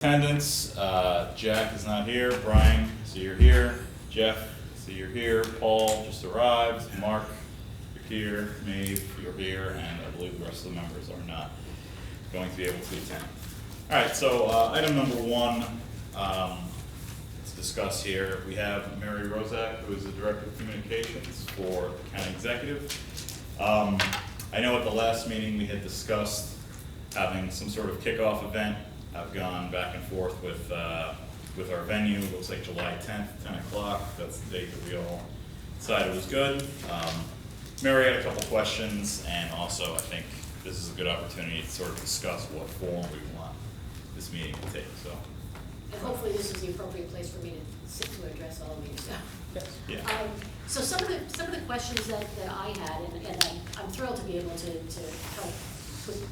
Attendance, Jack is not here, Brian, so you're here, Jeff, so you're here, Paul just arrived, Mark, you're here, Maeve, you're here, and I believe the rest of the members are not going to be able to attend. Alright, so item number one, let's discuss here. We have Mary Rozak, who is the Director of Communications for the County Executive. I know at the last meeting we had discussed having some sort of kickoff event. I've gone back and forth with our venue. It looks like July 10th, 10 o'clock. That's the date that we all decided was good. Mary had a couple questions, and also I think this is a good opportunity to sort of discuss what form we want this meeting to take. So, and hopefully this is the appropriate place for me to sit to address all of you. So, yeah. So some of the questions that I had, and I'm thrilled to be able to help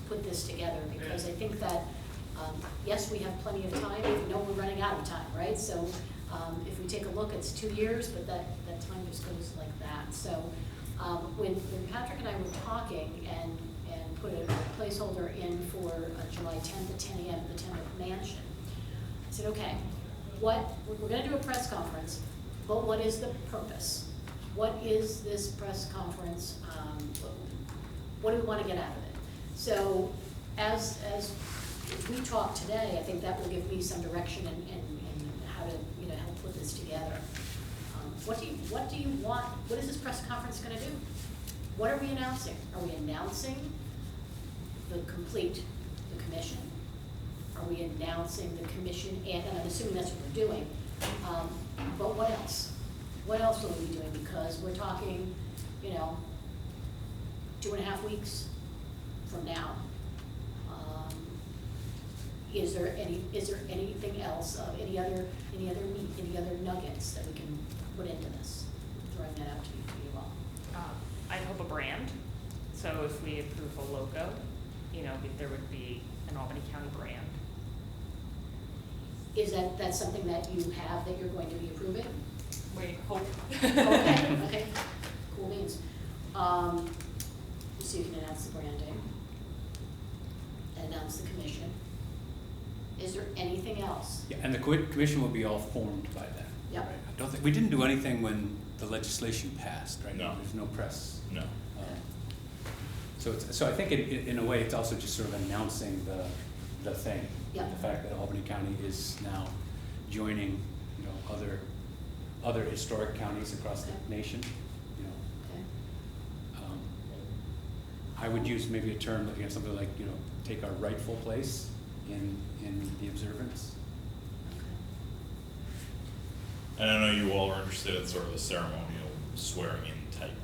put this together, because I think that yes, we have plenty of time. We know we're running out of time, right? So if we take a look, it's 2 years, but that time just goes like that. So when Patrick and I were talking and put a placeholder in for July 10th at 10 a.m. at the Temple Mansion, I said, okay, we're going to do a press conference, but what is the purpose? What is this press conference? What do we want to get out of it? So as we talk today, I think that will give me some direction in how to help put this together. What do you want? What is this press conference going to do? What are we announcing? Are we announcing the commission? Are we announcing the commission? And I'm assuming that's what we're doing. But what else? What else will we be doing? Because we're talking, 2.5 weeks from now. Is there anything else, any other nuggets that we can put into this? Throwing that out to you all. I'd hope a brand. So if we approve a logo, there would be an Albany County brand. Is that's something that you have that you're going to be approving? We hope. Okay, cool beans. So you can announce the branding, and announce the commission. Is there anything else? Yeah, and the commission will be all formed by that. Yep. Right? I don't think we didn't do anything when the legislation passed, right? No. There's no press. No. So I think in a way it's also just sort of announcing the thing. Yep. The fact that Albany County is now joining, other historic counties across the nation. Okay. I would use maybe a term, something like, take our rightful place in the observance. And I know you all are interested in sort of a ceremonial swearing-in type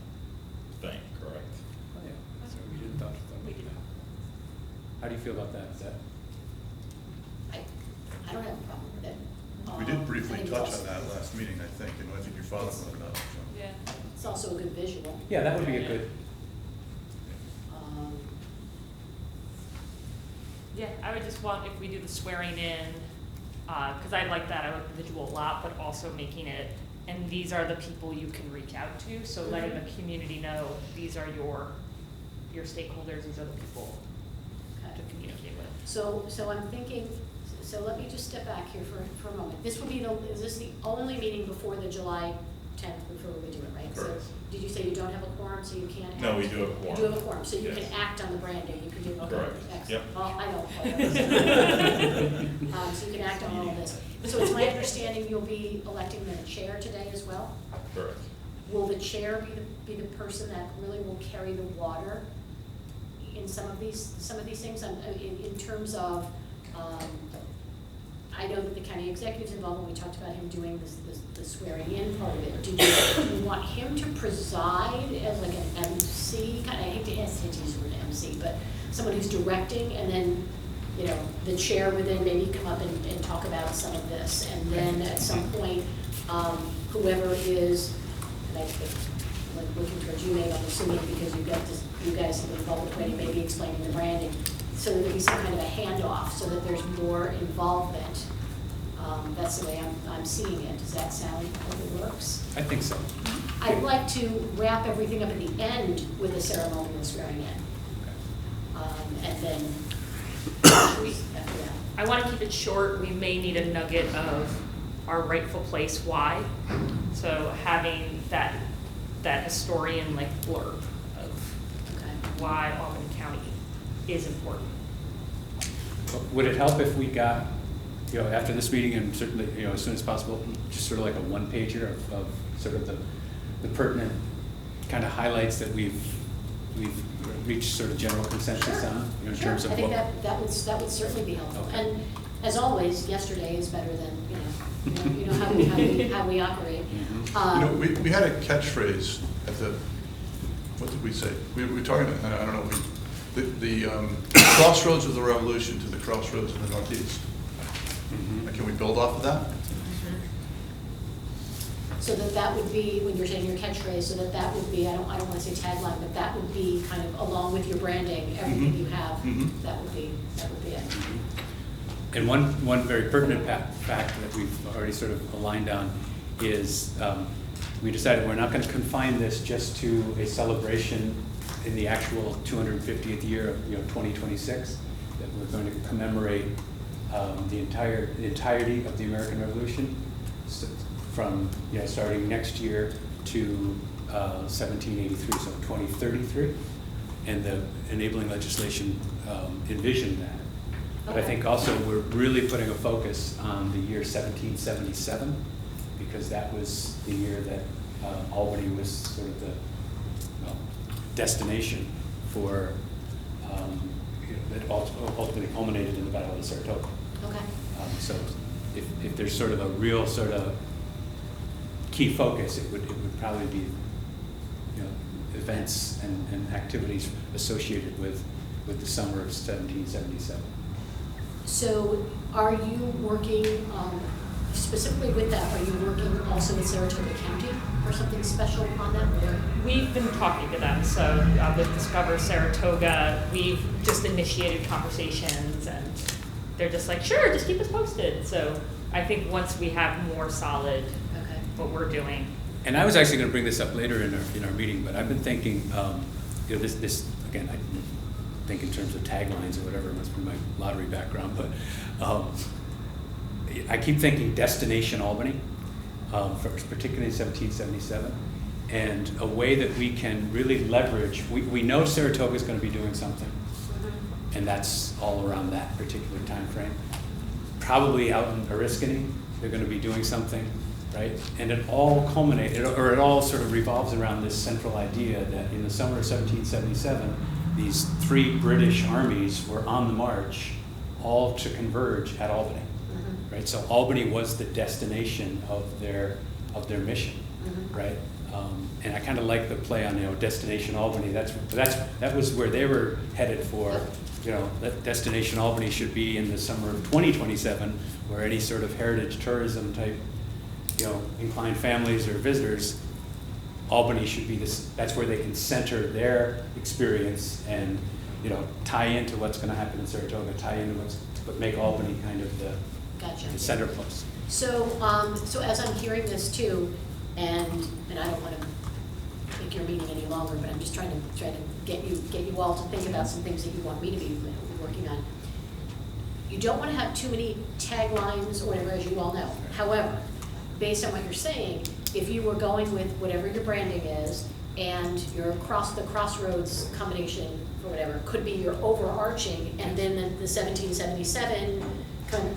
thing, correct? Oh yeah, so we didn't thought about that. How do you feel about that? Is that? I don't have a problem with it. We did briefly Anybody touch else? on that last meeting, I think, and I think your father brought it up. So. Yeah. It's also a good visual. Yeah, that would be a good. Yeah, I would just want, if we do the swearing in, because I like that, I like the visual a lot, but also making it, and these are the people you can reach out to, so letting the community know these are your stakeholders, these are the people Okay. to communicate with. So I'm thinking, so let me just step back here for a moment. This will be is this the only meeting before the July 10th, before we do it, right? Correct. So did you say you don't have a quorum, so you can't act? No, we do have a quorum. You do have a quorum, so you Yes. can act on the branding, you can do. Okay, Correct. excellent. Yep. Well, I don't. So you can act on all of this. So it's my understanding you'll be electing the chair today as well? Correct. Will the chair be the person that really will carry the water in some of these things? In terms of, I know that the county executive's involved, and we talked about him doing the swearing in part of it. Do you want him to preside as like an MC? I hate to use the word MC, but someone who's directing, and then the chair would then maybe come up and talk about some of this, and then at some point, whoever is, and I think, like looking towards you, maybe I'm assuming because you guys have been involved with Branding, maybe explaining the branding, so there'll be some kind of a handoff, so that there's more involvement. That's the way I'm seeing it. Does that sound like it works? I think so. I'd like to wrap everything up at the end with a ceremonial swearing in. And then after that. I wanna keep it short, we may need a nugget of our rightful place, why. So having that historian like blurb of Okay. why Albany County is important. Would it help if we got, you know, after this meeting and certainly, you know, as soon as possible, just sort of like a one-pager of sort of the pertinent kind of highlights that we've reached sort of general consensus Sure. on, you know, in Sure, terms of I think what. that would certainly be helpful. Okay. And as always, yesterday is better than, you know how we operate. Mhm. You know, we had a catchphrase at the, what did we say? We were talking, I don't know, the crossroads of the revolution to the crossroads of the Northeast. Mhm. Can we build off of that? So that would be, when you're saying your catchphrase, so that would be, I don't wanna say tagline, but that would be kind of along with your branding, everything Mhm. you have, Mhm. that would be it. And one very pertinent fact that we've already sort of aligned on is we decided we're not going to confine this just to a celebration in the actual 250th year of 2026. That we're going to commemorate the entirety of the American Revolution from starting next year to 1783, so 2033, and the enabling legislation envisioned that. But I Okay. think also we're really putting a focus on the year 1777, because that was the year that Albany was sort of the destination for, that ultimately culminated in the Battle of Saratoga. Okay. So if there's sort of a real sort of key focus, it would probably be, events and activities associated with the summer of 1777. So are you working, specifically with that, are you working also with Saratoga County or something special on that? Or? We've been talking to them, so with Discover Saratoga, we've just initiated conversations and they're just like, sure, just keep us posted. So I think once we have more solid Okay. what we're doing. And I was actually going to bring this up later in our meeting, but I've been thinking, this again, I think in terms of taglines or whatever, it must be my lottery background, but I keep thinking Destination Albany, particularly in 1777, and a way that we can really leverage, we know Saratoga is going to be doing something, and that's all around that particular time frame. Probably out in Oriskany, they're going to be doing something, right? And it all culminated, or it all sort of revolves around this central idea that in the summer of 1777, these three British armies were on the march, all to converge at Albany, right? So Albany was the destination of their mission, right? And I kind of like the play on Destination Albany. That was where they were headed for. That Destination Albany should be in the summer of 2027, where any sort of heritage tourism type, inclined families or visitors, Albany should be this. That's where they can center their experience and tie into what's going to happen in Saratoga, tie into but make Albany kind of Gotcha. the center place. So, so as I'm hearing this too, and I don't want to make your meeting any longer, but I'm just trying to get you all to think about some things that you want me to be working on. You don't want to have too many taglines or whatever, as you all know. However, based on what you're saying, if you were going with whatever your branding is, and your the crossroads combination or whatever could be your overarching, and then the 1777,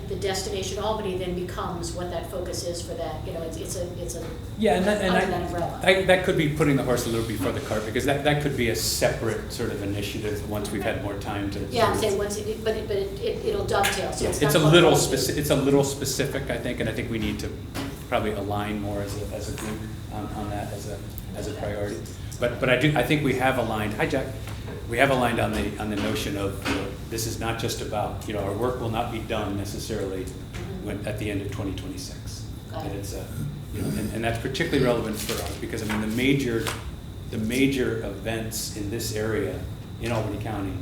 the Destination Albany then becomes what that focus is for that. It's a Yeah, under that umbrella. that could be putting the horse a little before the cart, because that could be a separate sort of initiative once we've had more time to. Yeah, I'm saying once but it'll dovetail. So It's not a one little whole specific. It's a little specific, I think, and I think we need to probably align more as a group on that as a priority. But I think we have aligned. Hi, Jack. We have aligned on the notion of this is not just about our work will not be done necessarily at the end of 2026. Got it. And it's and that's particularly relevant for us because the major events in this area in Albany County,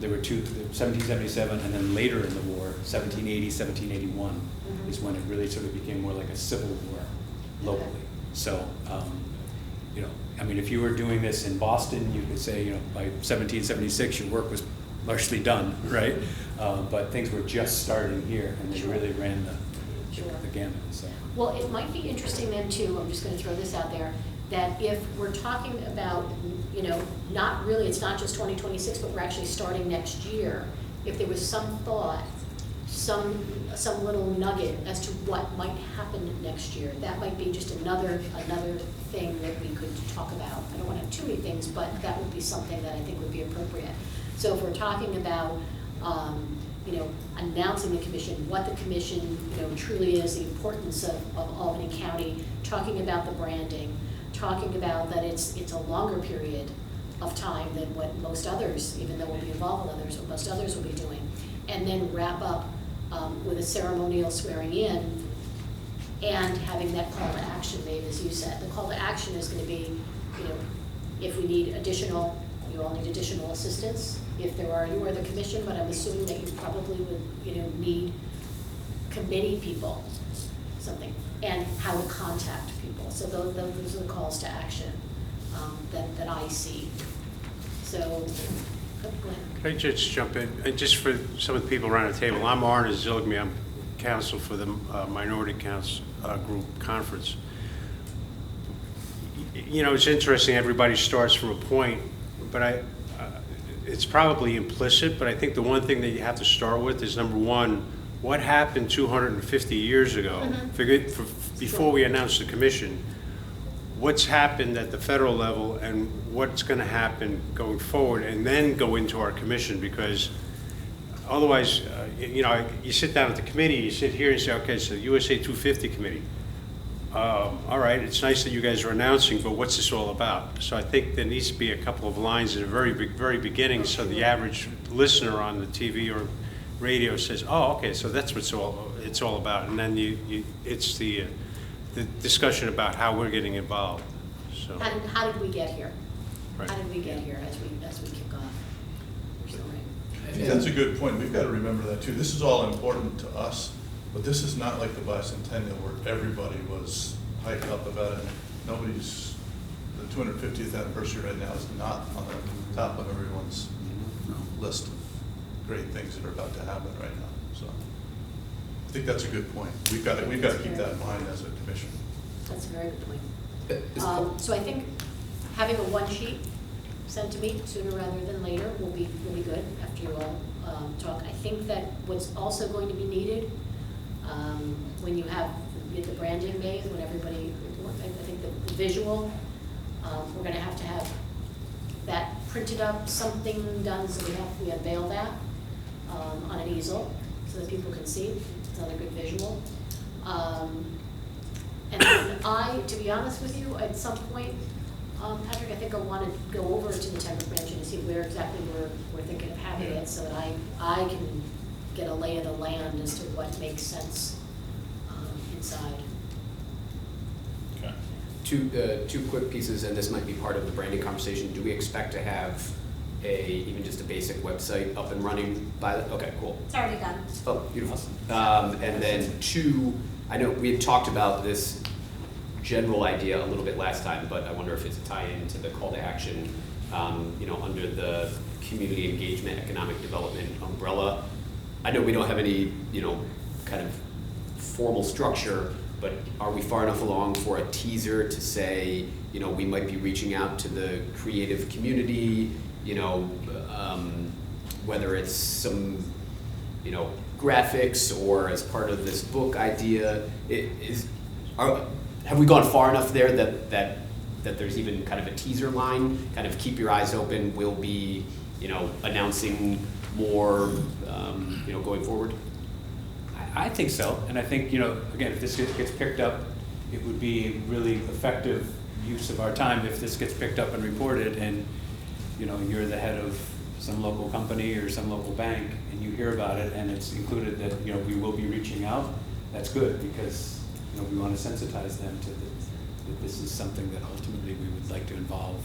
there were two, 1777 and then later in the war, 1780, 1781 is when it really sort of became more like a civil war locally. So, if you were doing this in Boston, you could say, by 1776, your work was largely done, right? But things were just starting here, and they Sure. really ran Sure. the gamut, so. Well, it might be interesting then too, I'm just gonna throw this out there, that if we're talking about, you know, not really, it's not just 2026, but we're actually starting next year, if there was some thought, some little nugget as to what might happen next year, that might be just another thing that we could talk about. I don't want to have too many things, but that would be something that I think would be appropriate. So if we're talking about, you know, announcing the commission, what the commission, you know, truly is, the importance of Albany County, talking about the branding, talking about that it's a longer period of time than what most others, even though we'll be involved with others, what most others will be doing, and then wrap up with a ceremonial swearing in and having that call to action made, as you said. The call to action is going to be, you know, if we need additional, you all need additional assistance. If there are, you are the commission, but I'm assuming that you probably would, you know, need committee people, something, and how to contact people. So those are the calls to action that I see. So, go ahead. Can I just jump in? Just for some of the people around the table, I'm Arna Zilgme. I'm counsel for the Minority Council Group Conference. You know, it's interesting, everybody starts from a point, but it's probably implicit, but I think the one thing that you have to start with is, number one, what happened 250 years ago, before we announced the commission? What's happened at the federal level and what's going to happen going forward, and then go into our commission, because otherwise, you know, you sit down at the committee, you sit here and say, okay, so USA-250 committee. All right, it's nice that you guys are announcing, but what's this all about? So I think there needs to be a couple of lines at the very beginning, so the average listener on the TV or radio says, oh, okay, so that's what it's all about, and then it's the discussion about how we're getting involved. So. How did we get here? Right. How did we get here as we kick off? So, I think that's a good point. We've got to remember that too. This is all important to us, but this is not like the bicentennial where everybody was hyped up about it. The 250th anniversary right now is not on the top of everyone's list of great things that are about to happen right now. So I think that's a good point. We've got to keep that in mind as a commission. That's a very good point. So I think having a one sheet sent to me sooner rather than later will be good after you all talk. I think that what's also going to be needed when you have the branding made, when everybody, I think the visual, we're going to have that printed up, something done, so we unveil that on an easel so that people can see. It's another good visual. And then to be honest with you, at some point, Patrick, I think I want to go over to the Temple Convention to see where exactly we're thinking of having it, so that I can get a lay of the land as to what makes sense inside. Okay. Two quick pieces, and this might be part of the branding conversation. Do we expect to have even just a basic website up and running by the, okay, cool. It's already done. Oh, beautiful. And then two, I know we had talked about this general idea a little bit last time, but I wonder if it's a tie-in to the call to action, you know, under the community engagement, economic development umbrella. I know we don't have any, you know, kind of formal structure, but are we far enough along for a teaser to say, you know, we might be reaching out to the creative community, you know, whether it's some, you know, graphics or as part of this book idea, have we gone far enough there that there's even kind of a teaser line, kind of keep your eyes open, we'll be, you know, announcing more, you know, going forward? I think so, and I think, you know, again, if this gets picked up, it would be really effective use of our time if this gets picked up and reported, and, you know, you're the head of some local company or some local bank, and you hear about it, and it's included that, you know, we will be reaching out. That's good, because, you know, we want to sensitize them to that this is something that ultimately we would like to involve.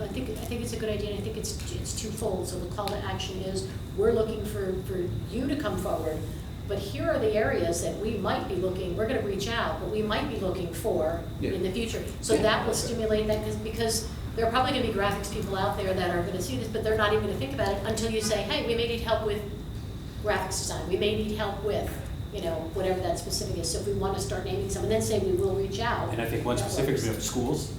I think it's a good idea, and I think it's twofold. So the call to action is, we're looking for you to come forward, but here are the areas that we might be looking, we're going to reach out, but we might be looking for in the future. So that will stimulate that, because there are probably going to be graphics people out there that are going to see this, but they're not even going to think about it until you say, hey, we may need help with graphics design, we may need help with, whatever that specific is. So if we want to start naming some, and then say we will reach out. And I think one that specific, works. we have schools,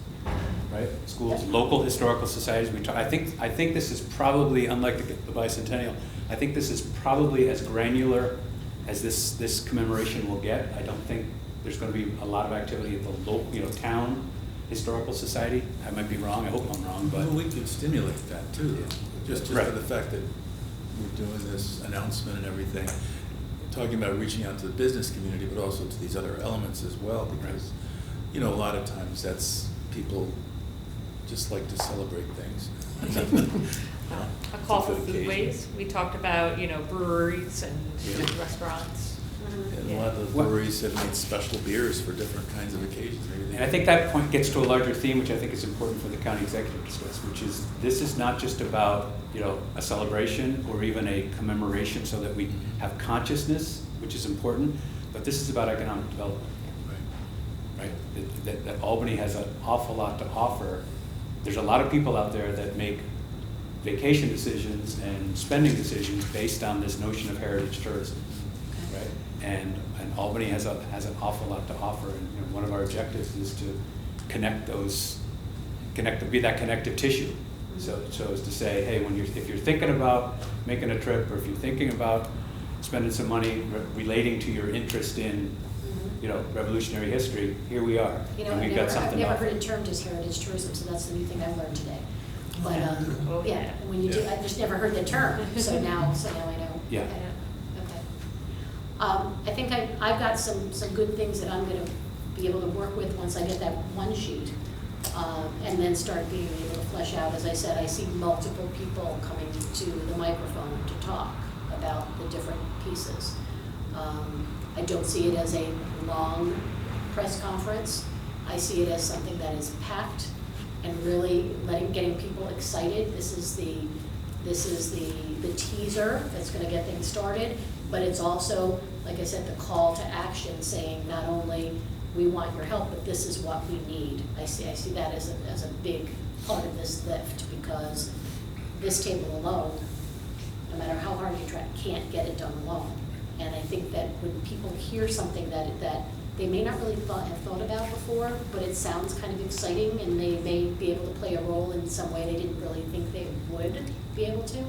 right? Schools, Yep. local historical societies. I think this is probably, unlike the bicentennial, I think this is probably as granular as this commemoration will get. I don't think there's going to be a lot of activity at the local, town historical society. I might be wrong. I hope I'm wrong, but Well, we could stimulate that too, Yeah. just Right. for the fact that we're doing this announcement and everything, talking about reaching out to the business community, but also to these other elements as well, because, a lot of times that's, people just like to celebrate things. A call for It's a good foodways, we talked about, breweries and Yeah. restaurants. And a lot of the breweries have made special beers for different kinds of occasions. Maybe they- and I think that point gets to a larger theme, which I think is important for the county executive to stress, which is this is not just about, a celebration or even a commemoration so that we have consciousness, which is important, but this is about economic development, Right. right? That Albany has an awful lot to offer. There's a lot of people out there that make vacation decisions and spending decisions based on this notion of heritage tourism, right? And Albany has an awful lot to offer, and one of our objectives is to be that connective tissue. So as to say, hey, if you're thinking about making a trip, or if you're thinking about spending some money relating to your interest in, revolutionary history, here we are. And we've got I've something never to offer. heard it termed as heritage tourism, so that's the new thing I've learned today. But, Oh, yeah, yeah. and when you do, I just never heard the term, so now I know. Yeah. Okay. I think I've got some good things that I'm gonna be able to work with once I get that one sheet. And then start being able to flesh out. As I said, I see multiple people coming to the microphone to talk about the different pieces. I don't see it as a long press conference. I see it as something that is packed and really getting people excited. This is the teaser that's gonna get things started, but it's also, like I said, the call to action, saying not only we want your help, but this is what we need. I see that as a big part of this lift, because this table alone, no matter how hard you try, can't get it done alone. And I think that when people hear something that they may not really have thought about before, but it sounds kind of exciting, and they may be able to play a role in some way they didn't really think they would be able to,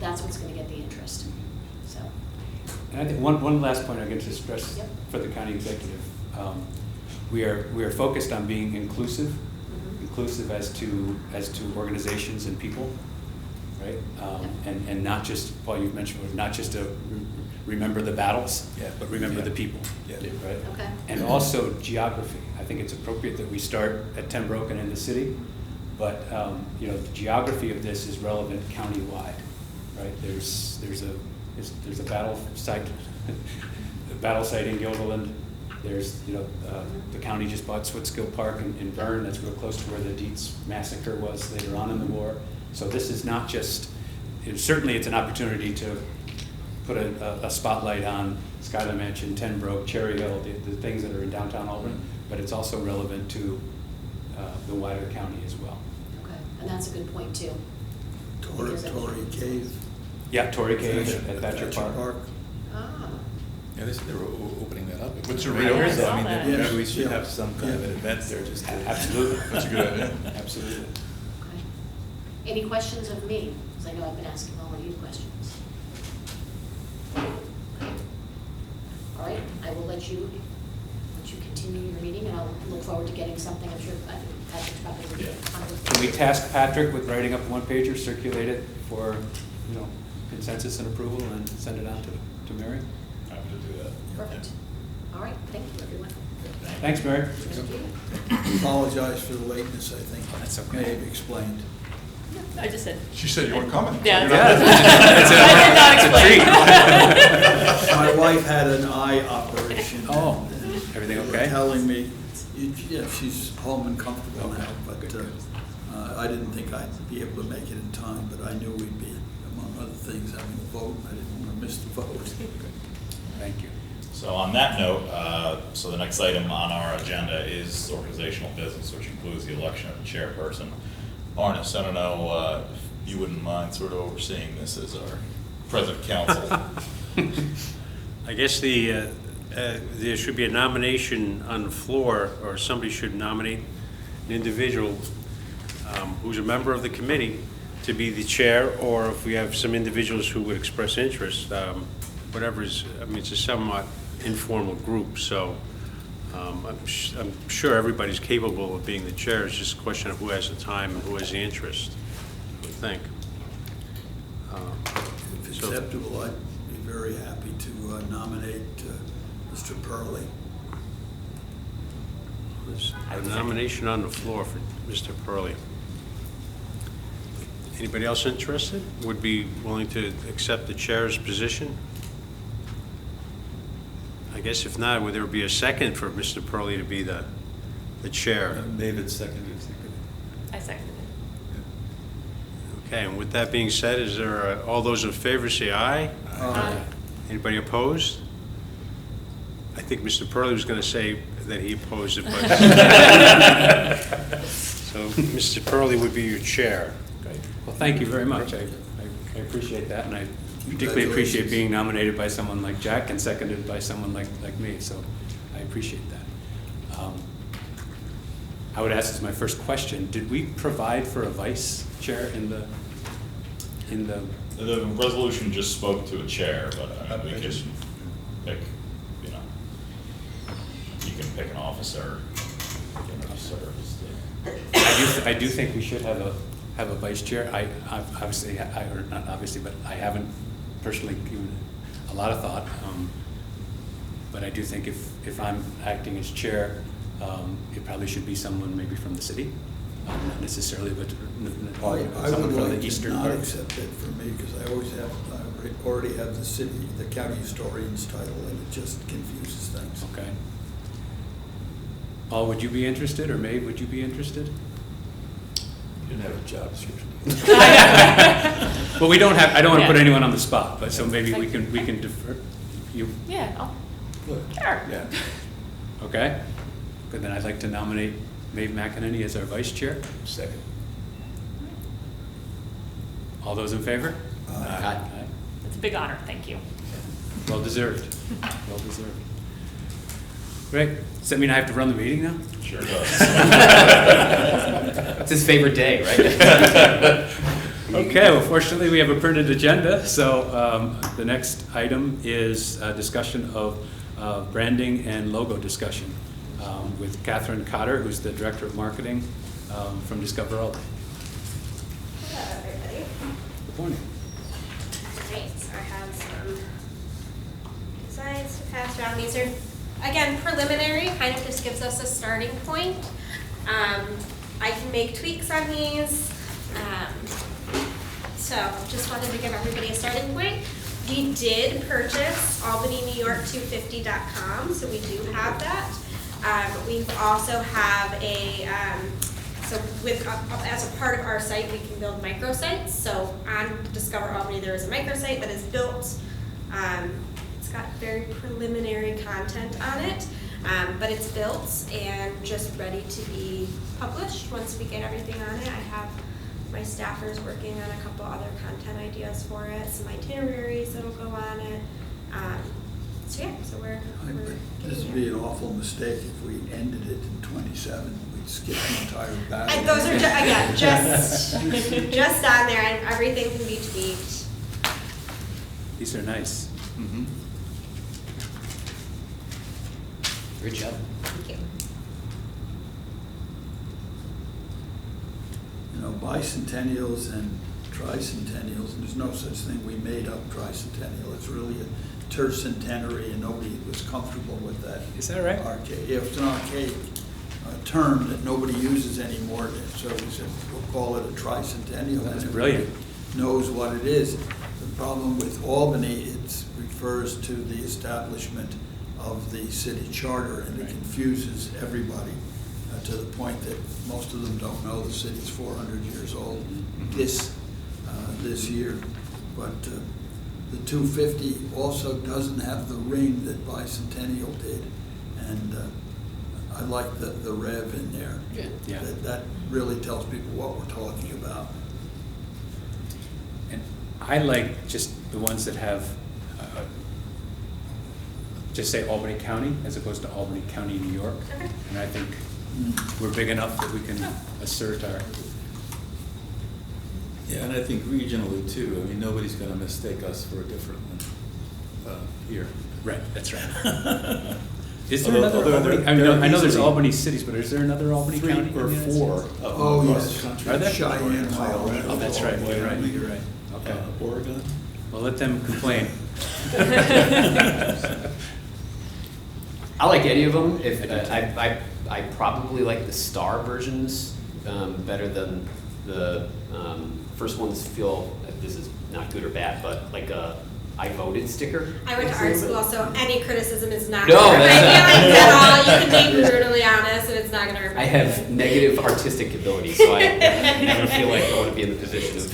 that's what's gonna get the interest, so. And I think one last point I get to stress Yep. for the county executive. We are focused on being inclusive as to organizations and people, right? And not just, Paul, you've mentioned, not just to remember the battles, Yeah. but remember Yeah. the people, Yeah. right? Okay. And also geography. I think it's appropriate that we start at Pembroke and in the city, but the geography of this is relevant countywide, right? There's a battle site, in Gilderland. There's, the county just bought Switskill Park in Bern. That's real close to where the Dietz massacre was later on in the war. So this is not just, certainly it's an opportunity to put a spotlight on Schuyler Mansion, Tenbrook, Cherry Hill, the things that are in downtown Albany, but it's also relevant to the wider county as well. Okay, and that's a good point too. Tory Cave. Yeah, Torrey Cave at Thatcher Park. Ah, Yeah, they said they were opening that up. It's a Yeah, real, I saw I mean, that. maybe we Yes, should yeah. have some kind of Yeah. an event there just to. Absolutely. That's a good idea. Absolutely. okay. Any questions of me? Because I know I've been asking all of you questions. All right, I will let you continue your meeting, and I'll look forward to getting something. I'm sure, I think Patrick's probably. Yeah. Can we task Patrick with writing up a one-pager, circulate it for, consensus and approval, and send it on to Mary? Happy to do that. Perfect. All right, thank you, everyone. Thanks, Mary. Thank you. Apologize for the lateness, I think. That's okay. May have explained. I just said. She said you weren't coming. Yeah. You're not- I did not explain. My wife had an eye operation. Oh, and everything they were okay? telling me, yeah, she's home and comfortable Okay, now, but good. I didn't think I'd be able to make it in time, but I knew we'd be, among other things, having a vote. I didn't want to miss the vote. Thank you. So on that note, so the next item on our agenda is organizational business, which includes the election of the chairperson. Arnis, I don't know if you wouldn't mind sort of overseeing this as our present council. I guess there should be a nomination on the floor, or somebody should nominate an individual who's a member of the committee to be the chair, or if we have some individuals who would express interest, whatever is, I mean, it's a somewhat informal group, so I'm sure everybody's capable of being the chair. It's just a question of who has the time and who has the interest, I would think. If So- acceptable, I'd be very happy to nominate Mr. Purley. There's a nomination on the floor for Mr. Purley. Anybody else interested? Would be willing to accept the chair's position? I guess if not, would there be a second for Mr. Purley to be the chair? David seconded. I second it. Okay, and with that being said, is there, all those in favor say aye? Aye. Anybody opposed? I think Mr. Purley was going to say that he opposed it, but. So Mr. Purley would be your chair. Great. Well, thank you very much. I appreciate that, and I particularly appreciate being nominated by someone like Jack and seconded by someone like me, so I appreciate that. I would ask as my first question, did we provide for a vice chair in the? The resolution just spoke to a chair, but we I can just- pick, you know, you can pick an officer, you know, to serve as the. I do think we should have a vice chair. I've obviously, or not obviously, but I haven't personally given it a lot of thought. But I do think if I'm acting as chair, it probably should be someone maybe from the city, not necessarily, but I someone would from like the eastern to not part. accept it for me, because I already have the county historian's title, and it just confuses things. Okay. Paul, would you be interested, or Maeve, would you be interested? You didn't have a job description. Well, we don't have, I don't want to put Yeah. anyone on the spot, but so maybe we can defer, you, Yeah, Good. sure. Yeah. okay? Good, then I'd like to nominate Maeve McEnany as our vice chair. Second. All those in favor? Aye. It's a big honor, thank you. Well deserved, well deserved. Great, does that mean I have to run the meeting now? Sure does. It's his favorite day, right? Okay, well fortunately, we have a printed agenda, so the next item is a discussion of branding and logo discussion with Catherine Cotter, who's the Director of Marketing from Discover Albany. Hello, everybody. Good morning. Great, so I have some designs to pass around. These are, again, preliminary, kind of just gives us a starting point. I can make tweaks on these. So just wanted to give everybody a starting point. We did purchase AlbanyNewYork250.com, so we do have that. We also have so as a part of our site, we can build microsites. So on Discover Albany, there is a microsite that is built. It's got very preliminary content on it, but it's built and just ready to be published. Once we get everything on it, I have my staffers working on a couple other content ideas for it, some itineraries that'll go on it. So yeah, so we're This would be an awful mistake if we ended it in 27. We'd skip the entire battle. And those are, again, just on there, and everything can be tweaked. These are nice. Mm-hmm. Good job. Thank you. You know, bicentennials and tricentennials, and there's no such thing, we made up tricentennial. It's really a tercentenary, and nobody was comfortable with that. Is that right? It's an archaic term that nobody uses anymore, so we said, we'll call it a tricentennial. That's and brilliant. everybody knows what it is. The problem with Albany, it refers to the establishment of the city charter, and it confuses everybody to the point that most of them don't know the city's 400 years old this year. But the 250 also doesn't have the ring that Bicentennial did, and I like the rev in there. Yeah. That really tells people what we're talking about. And I like just the ones that have, just say Albany County as opposed to Albany County, New York. Okay. And I think we're big enough that we can assert our, Yeah, and I think regionally too, I mean, nobody's gonna mistake us for a different one, here. right, that's right. Is there Although- another although Albany? they're I know there's easily- Albany cities, but is there another Albany 3 County? in the or United 4 States? of Oh, them across yes. the country. Are there? Cheyenne, Colorado. Oh, that's right, you're right, you're right. Okay. Oregon. Well, let them complain. I like any of them. If I do too. I probably like the star versions better than the first ones. Feel this is not good or bad, but like a I voted sticker. I went to art school, so any criticism is not No, gonna hurt that's- my feelings at all. You can be brutally honest, and it's not gonna hurt my I have feelings. negative artistic ability, so I never feel like I want to be in the position of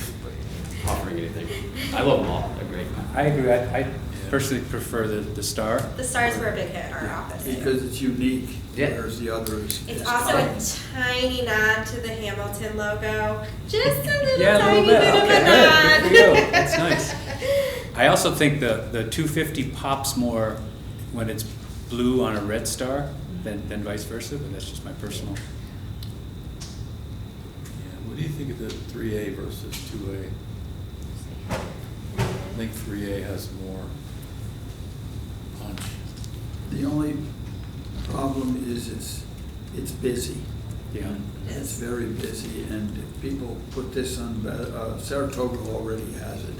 offering anything. I love them all. They're great. I agree. I personally prefer the star. The stars were a big hit in our office. Because it's unique, Yeah. whereas the others. It's is also common. a tiny nod to the Hamilton logo, just a little Yeah, a tiny little bit. bit of Okay, a nod. good for you. That's nice. I also think the 250 pops more when it's blue on a red star than vice versa, but that's just my personal. Yeah, what do you think of the 3A versus 2A? I think 3A has more punch. The only problem is it's busy. Yeah. It's very busy, and if people put this on, Saratoga already has it.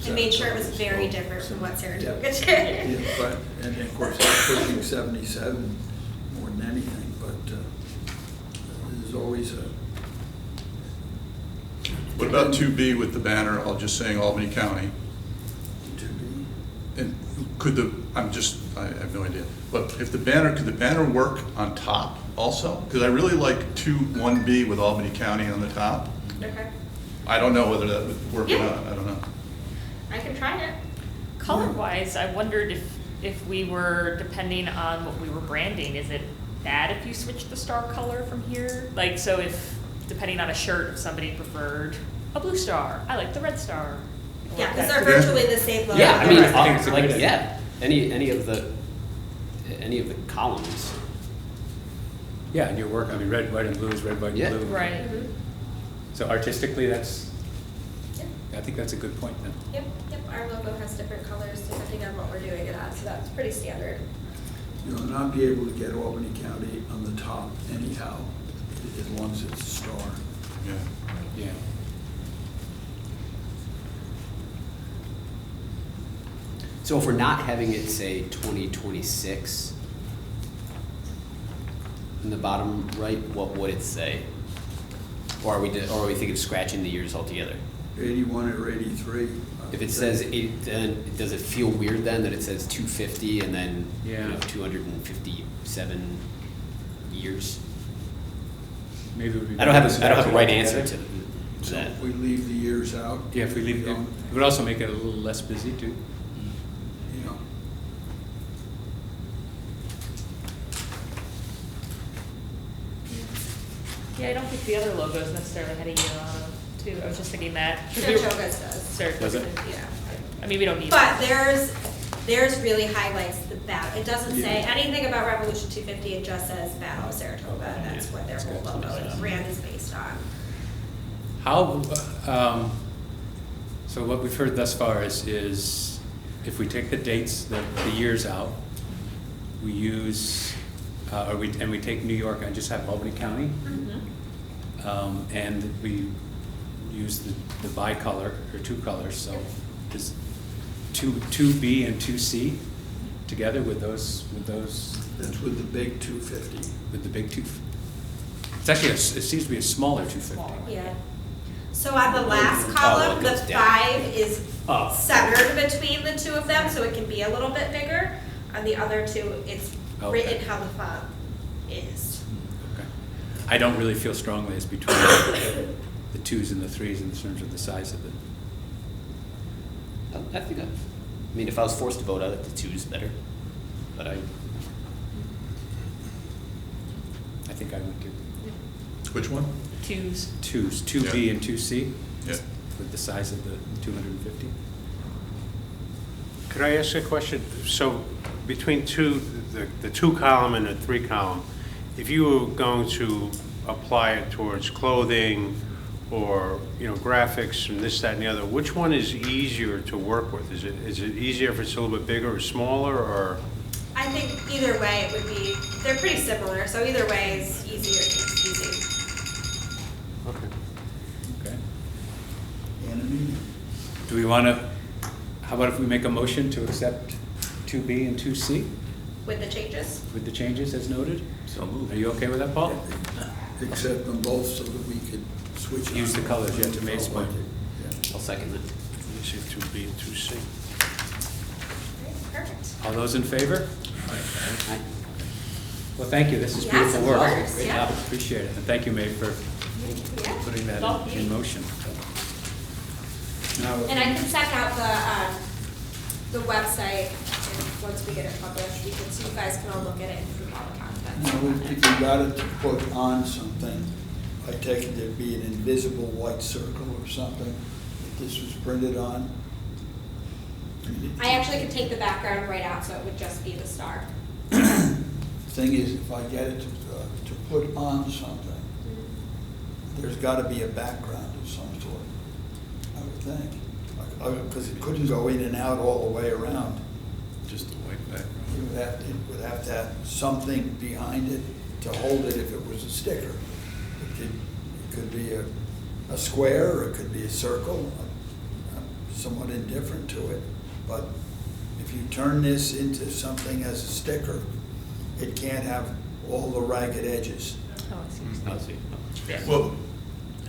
I made sure it was very different from what Saratoga did. Yeah, but, and of course, it's pushing 77 more than anything, but there's always a. What about 2B with the banner, I'll just saying Albany County? To be. And I have no idea, but if could the banner work on top also? Because I really like 1B with Albany County on the top. Okay, I don't know whether that would work or Yeah. not, I don't know. I can try it. Color-wise, I wondered if we were, depending on what we were branding, is it bad if you switch the star color from here? Like, so if, depending on a shirt, if somebody preferred a blue star, I like the red star. or Yeah, because that- they're virtually the same logo. Yeah, I mean, I think it's a like great idea. yeah, any of the columns. Yeah, and your work, I mean, red, white, and blue is red, white, Yeah. and blue. Right. Mhm. So artistically, that's, Yep, I think that's a good point then. yep, yep, our logo has different colors depending on what we're doing it on, so that's pretty standard. You'll not be able to get Albany County on the top anyhow, as long as it's a star. Yeah. Yeah. So if we're not having it say 2026 in the bottom right, what would it say? Or are we thinking of scratching the years altogether? 81 or 83. If it says then does it feel weird then that it says 250 and then Yeah. 257 years? Maybe it would be. I don't have better a, I don't have a right scratch it answer all to together. So that. if we leave the years out. Yeah, if we leave, it don't, would also make it a little less busy too. you know, Yeah, I don't think the other logos necessarily had a year on them, too. I was just thinking that. 'cause we were- Saratoga's does. Saratoga's Does it? did. Yeah. I mean, we don't need. But theirs really highlights the battle. It doesn't say anything about Revolution 250, it just says Battle of Saratoga. That's what their whole logo and brand is based on. How, so what we've heard thus far is if we take the dates, the years out, we use, and we take New York and just have Albany County, and we use the bicolor, or two colors, so is 2B and 2C together with those, that's with the big 250. with the big two. It's actually, it seems to be a smaller 250. Yeah. So on the last Oh, column, it the goes down. 5 is Oh. centered between the two of them, so it can be a little bit bigger. On the other two, it's Okay. written how the font is. Okay. I don't really feel strongly as between the 2s and the 3s in terms of the size of it. I think I mean, if I was forced to vote, I like the 2s better. But I think I would do Which one? 2s. 2s, 2B Yeah. and 2C. Yeah. with the size of the 250. Could I ask a question? So between the 2 column and the 3 column, if you were going to apply it towards clothing or, graphics and this, that, and the other, which one is easier to work with? Is it easier if it's a little bit bigger or smaller, or? I think either way it would be, they're pretty similar, so either way is easier, easy. Okay. Okay. Anime? Do we want to, how about if we make a motion to accept 2B and 2C With the changes? with the changes as noted? So moved. Are you okay with that, Paul? Accept them both so that we could switch. Use the on. colors, yeah, to Mae's point. Yeah. I'll second that. Let me see if 2B and 2C. Perfect. All those in favor? Aye. Well, thank you, this is Yes, beautiful of work. course, Great yeah. job, appreciate it. And thank you, Mae, for Yeah. putting that in motion. Now, And I can send out the website, and once we get it published, so you guys can all look at it and see all the content. if you got it to put on something, I take it there'd be an invisible white circle or something that this was printed on. I actually could take the background right out, so it would just be the star. Thing is, if I get it to put on something, there's gotta be a background of some sort, I would think. Because it couldn't go in and out all the way around. Just a white background. It would have to have something behind it to hold it if it was a sticker. It could be a square, or it could be a circle. I'm somewhat indifferent to it. But if you turn this into something as a sticker, it can't have all the ragged edges. Oh, I see. I see. Well,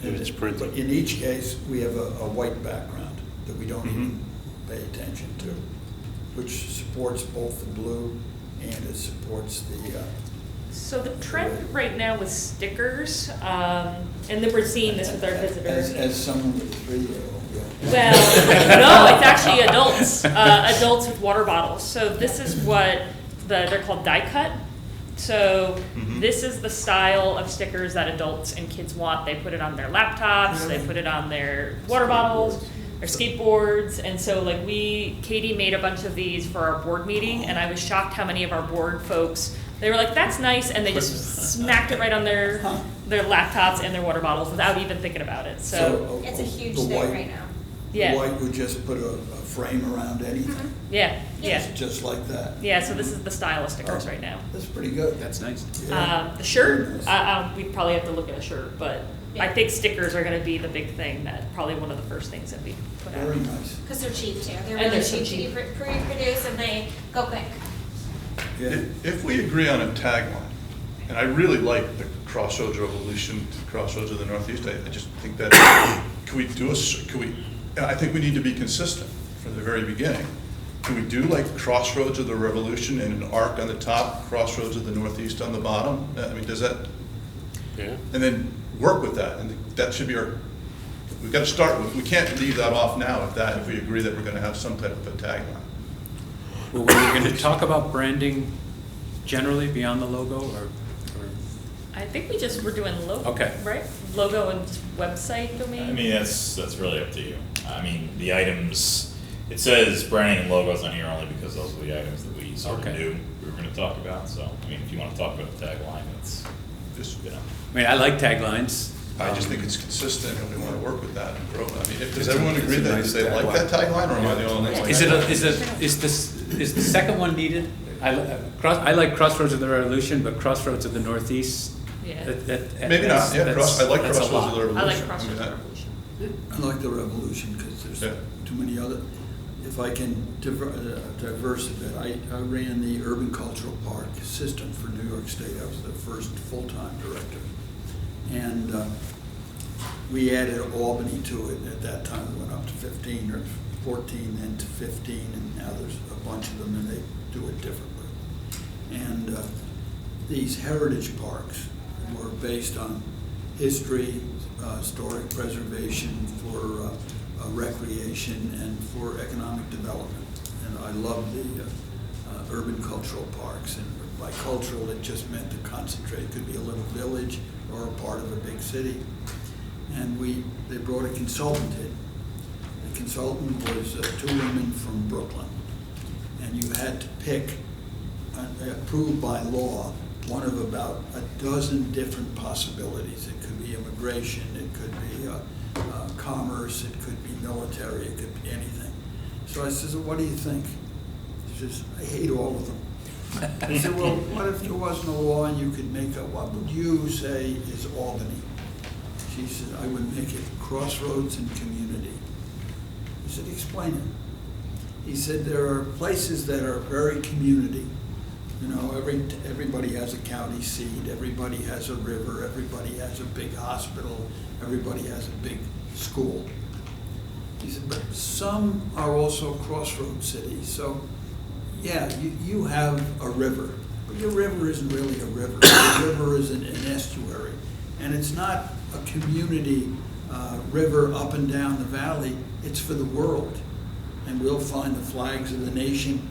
If it's printed. But in each case, we have a white background that we don't even pay attention to, which supports both the blue and it supports the, So the trend right now with stickers, and then we're seeing this with our visitors. as someone with a 3-year-old, yeah. Well, no, it's actually adults, adults with water bottles. So this is what they're called die cut. So this is the style of stickers that adults and kids want. They put it on their laptops, they put it on their water bottles, their skateboards. And so like Katie made a bunch of these for our board meeting, and I was shocked how many of our board folks, they were like, that's nice, and they just smacked it right on their laptops and their water bottles without even thinking about it. So It's a huge the thing white- right now. yeah, The white would just put a frame around anything, yeah. just like that. Yeah, so this is the style of stickers right now. That's pretty good. That's nice. Yeah. The shirt, Very nice. we'd probably have to look at a shirt, but I think stickers are gonna be the big thing, that probably one of the first things that we put out. Very nice. Because they're cheap too. They're And really they're so cheap to cheap. pre-produce and they go quick. Yeah. if we agree on a tagline, and I really like the Crossroads Revolution, Crossroads of the Northeast, I just think that, I think we need to be consistent from the very beginning. Can we do like Crossroads of the Revolution and an arc on the top, Crossroads of the Northeast on the bottom? I mean, does that, Yeah. and then work with that, and that should be we've got to start with, we can't leave that off now if we agree that we're going to have some type of a tagline. Well, were you going to talk about branding generally beyond the logo, or? I think we just were doing logo, Okay. right? Logo and website domain? I mean, that's really up to you. I mean, the items, it says branding and logos on here only because those are the items that we sort of Okay. knew we were gonna talk about, so, I mean, if you wanna talk about the tagline, it's, Just, you know. I mean, I like taglines. I just think it's consistent and we want to work with that and grow. I mean, does It's a- everyone it's agree a that nice they like that tagline, or am I the only one? Is the second one needed? I like Crossroads of the Revolution, but Crossroads of the Northeast. Yeah. Maybe not, yeah, I like that's a Crossroads of the lot. Revolution. I like mean, Crossroads that- Revolution. I like the revolution because there's Yeah. too many other, if I can diverse a bit, I ran the Urban Cultural Park system for New York State. I was the first full-time director. And we added Albany to it. At that time, it went up to 15 or 14, then to 15, and now there's a bunch of them and they do it differently. And these heritage parks were based on history, historic preservation, for recreation, and for economic development. And I love the urban cultural parks. And by cultural, it just meant to concentrate. It could be a little village or a part of a big city. And they brought a consultant in consultant was two women from Brooklyn. And you had to pick, approved by law, one of about a dozen different possibilities. It could be immigration, it could be commerce, it could be military, it could be anything. So I says, what do you think? She says, I hate all of them. I said, well, what if there wasn't a law and you could make what would you say is Albany? She said, I would make it crossroads and community. I said, explain it. He said, there are places that are very community. You know, everybody has a county seat, everybody has a river, everybody has a big hospital, everybody has a big school. He said, but some are also crossroads cities. So, yeah, you have a river, but your river isn't really a river. Your river is an estuary, and it's not a community river up and down the valley. It's for the world, and we'll find the flags of the nation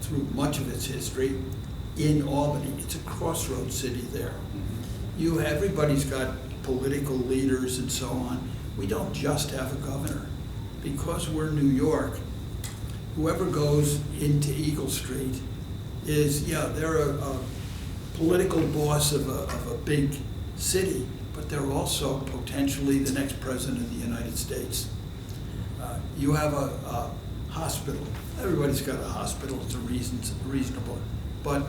through much of its history in Albany. It's a crossroads city there. Everybody's got political leaders and so on. We don't just have a governor. Because we're New York, whoever goes into Eagle Street is, they're a political boss of a big city, but they're also potentially the next president of the United States. You have a hospital. Everybody's got a hospital. It's reasonable. But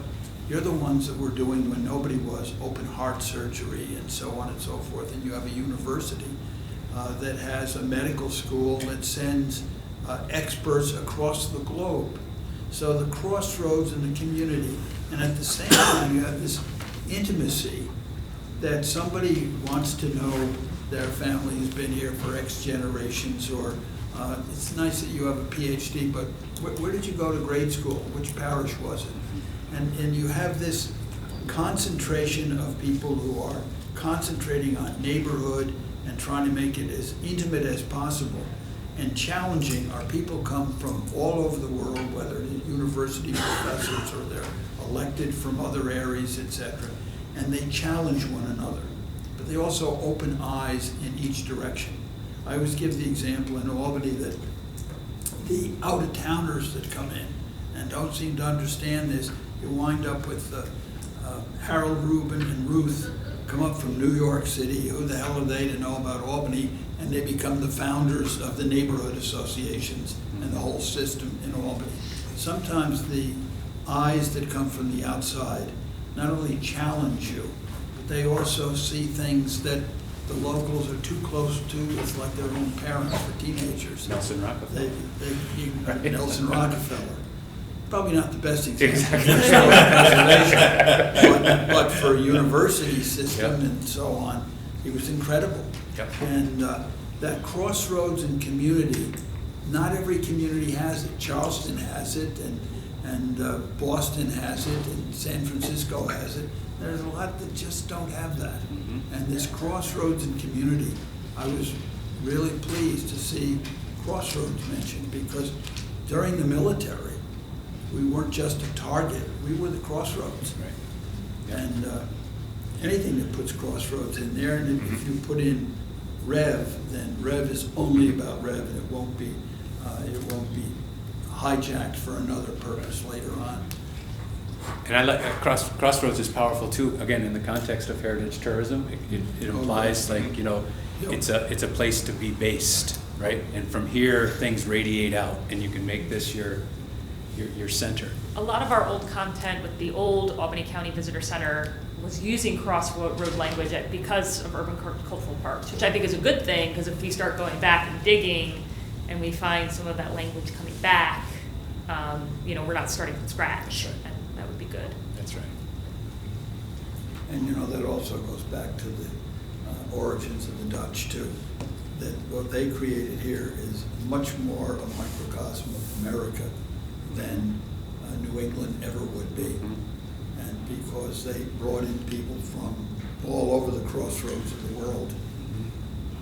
you're the ones that were doing when nobody was open heart surgery and so on and so forth. And you have a university that has a medical school that sends experts across the globe. So the crossroads in the community, and at the same time you have this intimacy that somebody wants to know their family has been here for X generations, or it's nice that you have a PhD, but where did you go to grade school? Which parish was it? And you have this concentration of people who are concentrating on neighborhood and trying to make it as intimate as possible and challenging. Our people come from all over the world, whether they're university professors or they're elected from other areas, etc., and they challenge one another. But they also open eyes in each direction. I always give the example in Albany that the out-of-towners that come in and don't seem to understand this, you wind up with Harold Rubin and Ruth come up from New York City. Who the hell are they to know about Albany? And they become the founders of the neighborhood associations and the whole system in Albany. Sometimes the eyes that come from the outside not only challenge you, but they also see things that the locals are too close to. It's like their own parents for teenagers. Nelson Rockefeller. Nelson Rockefeller. Probably not the best example. but for a university system and so on, he was incredible. Yep. And that crossroads and community, not every community has it. Charleston has it, and Boston has it, and San Francisco has it. There's a lot that just don't have that. And this crossroads and community, I was really pleased to see crossroads mentioned, because during the military, we weren't just a target, we were the crossroads. Right. Yeah. And anything that puts crossroads in there, and if you put in Rev, then Rev is only about Rev, and it won't be hijacked for another purpose later on. And I like crossroads is powerful too. Again, in the context of heritage tourism, it implies it's a place to be based, right? And from here, things radiate out, and you can make this your center. A lot of our old content with the old Albany County Visitor Center was using crossroad language because of urban cultural parks, which I think is a good thing, because if we start going back and digging and we find some of that language coming back, we're not starting from scratch, and that would be good. That's right. And that also goes back to the origins of the Dutch too. That what they created here is much more a microcosm of America than New England ever would be. And because they brought in people from all over the crossroads of the world.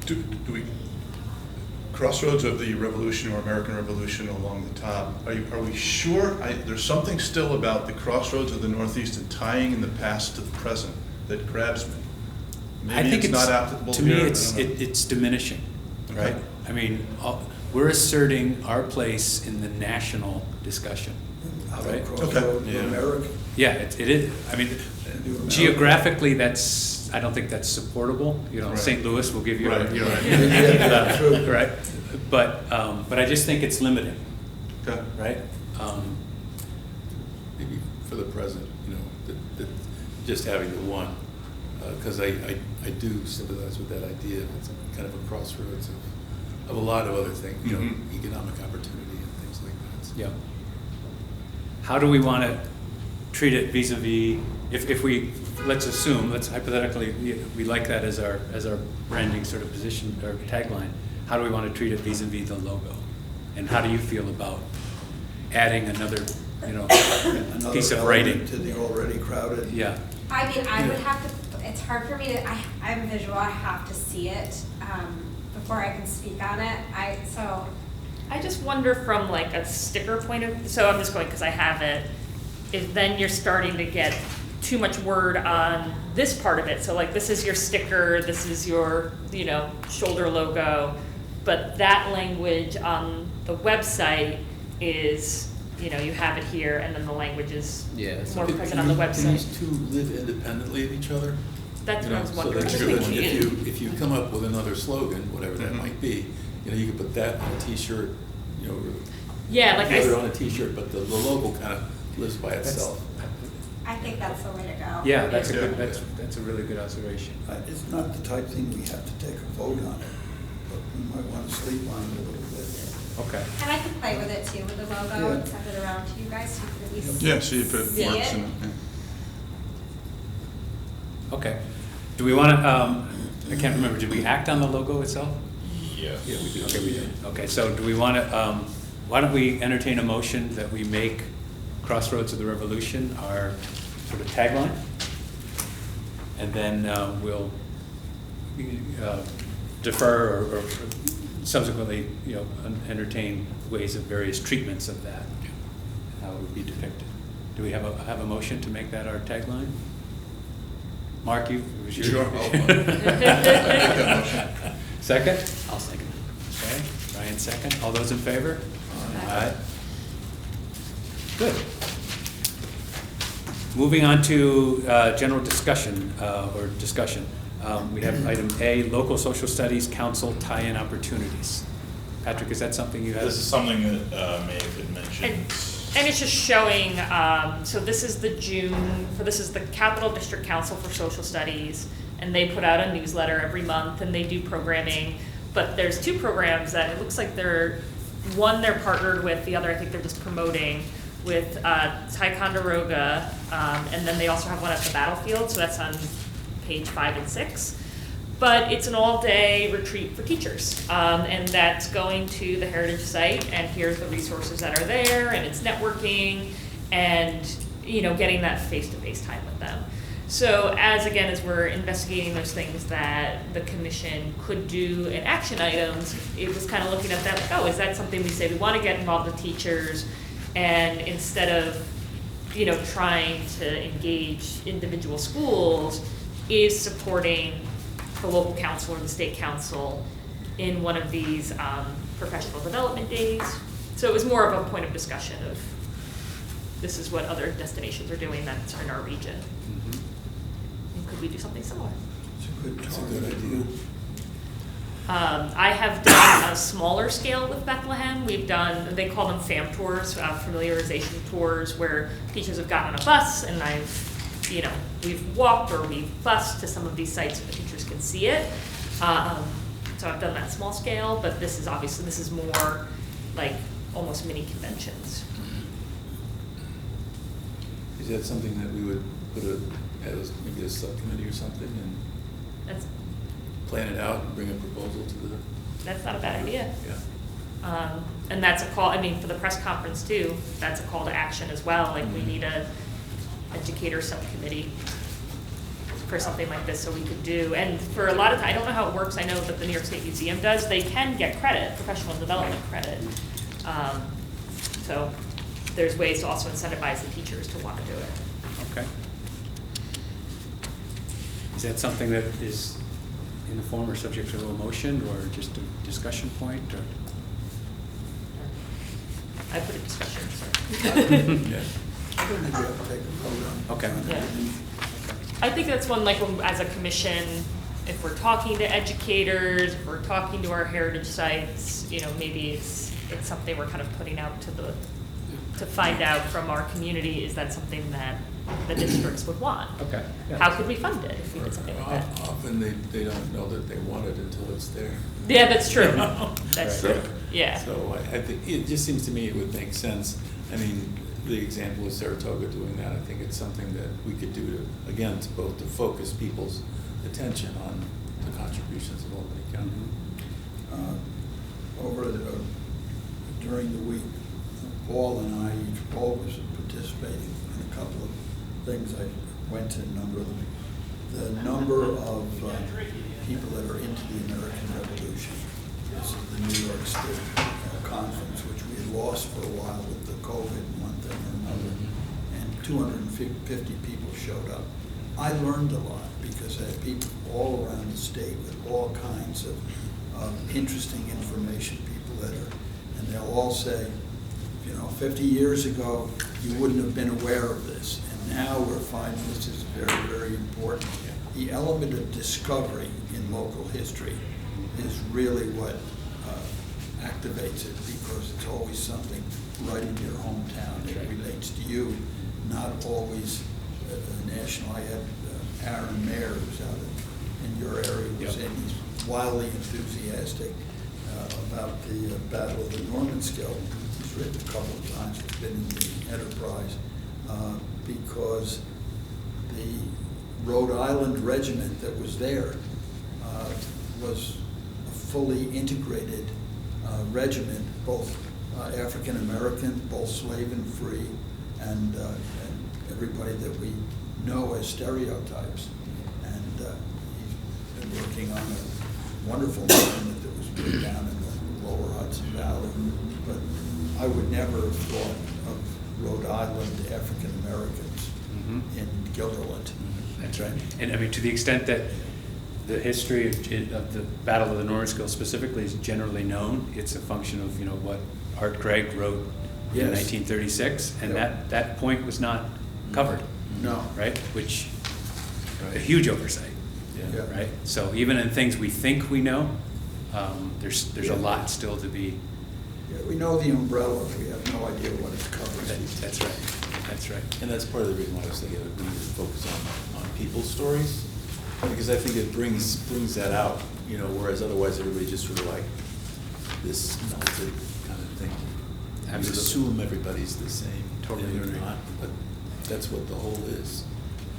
Do we, crossroads of the Revolution or American Revolution along the top, are we sure? There's something still about the crossroads of the Northeast and tying in the past to the present that grabs me. Maybe I think it's not applicable to here, me, I don't know. it's diminishing, right? Okay. I mean, we're asserting our place in the national discussion. How about Right. Crossroads Okay. of America? Yeah, it is, I mean, geographically, I don't think that's supportable. You know, Right. St. Louis will give you, Right. you know. Yeah, true. Right, but I just think it's limiting, Okay. right? Maybe for the present, you know, just having the one, because I do sympathize with that idea. It's kind of a crossroads of a lot of other things, you know, Mhm. economic opportunity and things like that. So- Yeah. How do we want to treat it vis-à-vis, if we, let's assume, let's hypothetically, we like that as our branding sort of position or tagline, how do we want to treat it vis-à-vis the logo? And how do you feel about adding another, you know, Another piece of element writing? to the already crowded. Yeah, I mean, I would have to, it's hard for me to, I'm visual, I have to see it, before I can speak on it. I just wonder from like a sticker point of, so I'm just going because I have it, if then you're starting to get too much word on this part of it. So like this is your sticker, this is your, you know, shoulder logo, but that language on the website is, you know, you have it here and then the language is more Can- present on the Can website. these two live independently of each other? That's You what I know, was wondering. So I that was you- thinking if you come up with another slogan, whatever that Mhm. might be, you know, you could put that on a T-shirt, you know, Yeah, like the other on I, a T-shirt, but the logo kind of lives by itself. I think that's the way to go. yeah, that's a Yeah. good, that's a really good observation. It's not the type thing we have to take a vote on it, but we might want to sleep on it a little bit. Okay. And I can play with it too, with the logo, Yeah. and send it around to you guys, so you can at least Yeah, see if it see works. it. Okay. Do we want to, I can't remember, did we act on the logo itself? Yes. Yeah, we do. Okay, we did. Okay, so do we want to, why don't we entertain a motion that we make Crossroads of the Revolution our sort of tagline? And then we'll defer or subsequently, you know, entertain ways of various treatments of that, how it would be depicted. Do we have a motion to make that our tagline? Mark, it was your. Sure, I'll make that motion. Second? I'll second it. Okay, Ryan second. All those in favor? Aye. Good. Moving on to general discussion, we have item A, Local Social Studies Council tie-in opportunities. Patrick, is that something you have? This is something that Maeve had mentioned. and it's just showing, so this is the this is the Capital District Council for Social Studies, and they put out a newsletter every month and they do programming, but there's two programs that it looks like they're partnered with, the other I think they're just promoting with Ticonderoga, and then they also have one at the Battlefield, so that's on page 5 and 6. But it's an all-day retreat for teachers, and that's going to the Heritage site, and here's the resources that are there, and it's networking, and, you know, getting that face-to-face time with them. So as we're investigating those things that the commission could do in action items, it was kind of looking at that like, oh, is that something we say we want to get involved with teachers, and instead of, you know, trying to engage individual schools, is supporting the local council or the state council in one of these professional development days. So it was more of a point of discussion of, this is what other destinations are doing that's in our region. Mhm. And could we do something similar? It's a good It's a target. good idea. I have done a smaller scale with Bethlehem. We've done, they call them FAM tours, familiarization tours, where teachers have gotten on a bus and we've walked or we've bused to some of these sites so the teachers can see it. So I've done that small scale, but this is more like almost mini conventions. Is that something that we would put as maybe a subcommittee or something and That's plan it out and bring a proposal to the, that's not a bad idea. yeah. And that's a call, for the press conference too, that's a call to action as well, like we need a educator subcommittee for something like this so we could do, and for a lot of, I don't know how it works, I know that the New York State Museum does, they can get credit, professional development credit. So there's ways to also incentivize the teachers to want to do it. Okay. Is that something that is in the form or subject to a motion, or just a discussion point, or? I put a discussion, sorry. Yeah. I don't think we have to take a vote on. Okay. on Yeah. everything. I think that's one, like, when, as a commission, if we're talking to educators, if we're talking to our heritage sites, you know, maybe it's something we're kind of putting out to find out from our community, is that something that the districts would want? Okay. Yeah. How could we fund it if we did something like that? Often they don't know that they want it until it's there. Yeah, that's true. You know? That's So- true, yeah. So I think, it just seems to me it would make sense. I mean, the example of Saratoga doing that, I think it's something that we could do to, again, to both to focus people's attention on the contributions of Albany County. During the week, Paul and I, Paul was participating in a couple of things. I went to a number of them. The number of people that are into the American Revolution. This is the New York State conference, which we had lost for a while with the COVID and one thing or another. And 250 people showed up. I learned a lot because I had people all around the state with all kinds of interesting information, people that are, and they'll all say, you know, 50 years ago, you wouldn't have been aware of this. And now we're finding this is very, very important. The element of discovery in local history is really what activates it, because it's always something right in your hometown that relates to you, not always national. I had Aaron Mayer, who's out in your area, was saying he's wildly enthusiastic about the Battle of the Normanskill. He's written a couple of times, it's been in the Enterprise, because the Rhode Island regiment that was there was a fully integrated regiment, both African American, both slave and free, and everybody that we know as stereotypes. And he's been working on a wonderful movement that was put down in the lower Hudson Valley. But I would never have thought of Rhode Island African Americans in Guilderland. That's right. And I mean, to the extent that the history of the Battle of the Normanskill specifically is generally known, it's a function of, you know, what Art Gregg wrote in 1936, and that point was not covered. No. Right? Which, a huge oversight. Yeah. Right? So even in things we think we know, there's a lot still to be. Yeah, we know the umbrella, we have no idea what it covers. That's right. That's right. And that's part of the reason why I was thinking we need to focus on people's stories, because I think it brings that out, you know, whereas otherwise everybody just sort of like this melted kind of thing. We Absolutely. assume everybody's the same. Totally and agree. they're not, but that's what the whole is,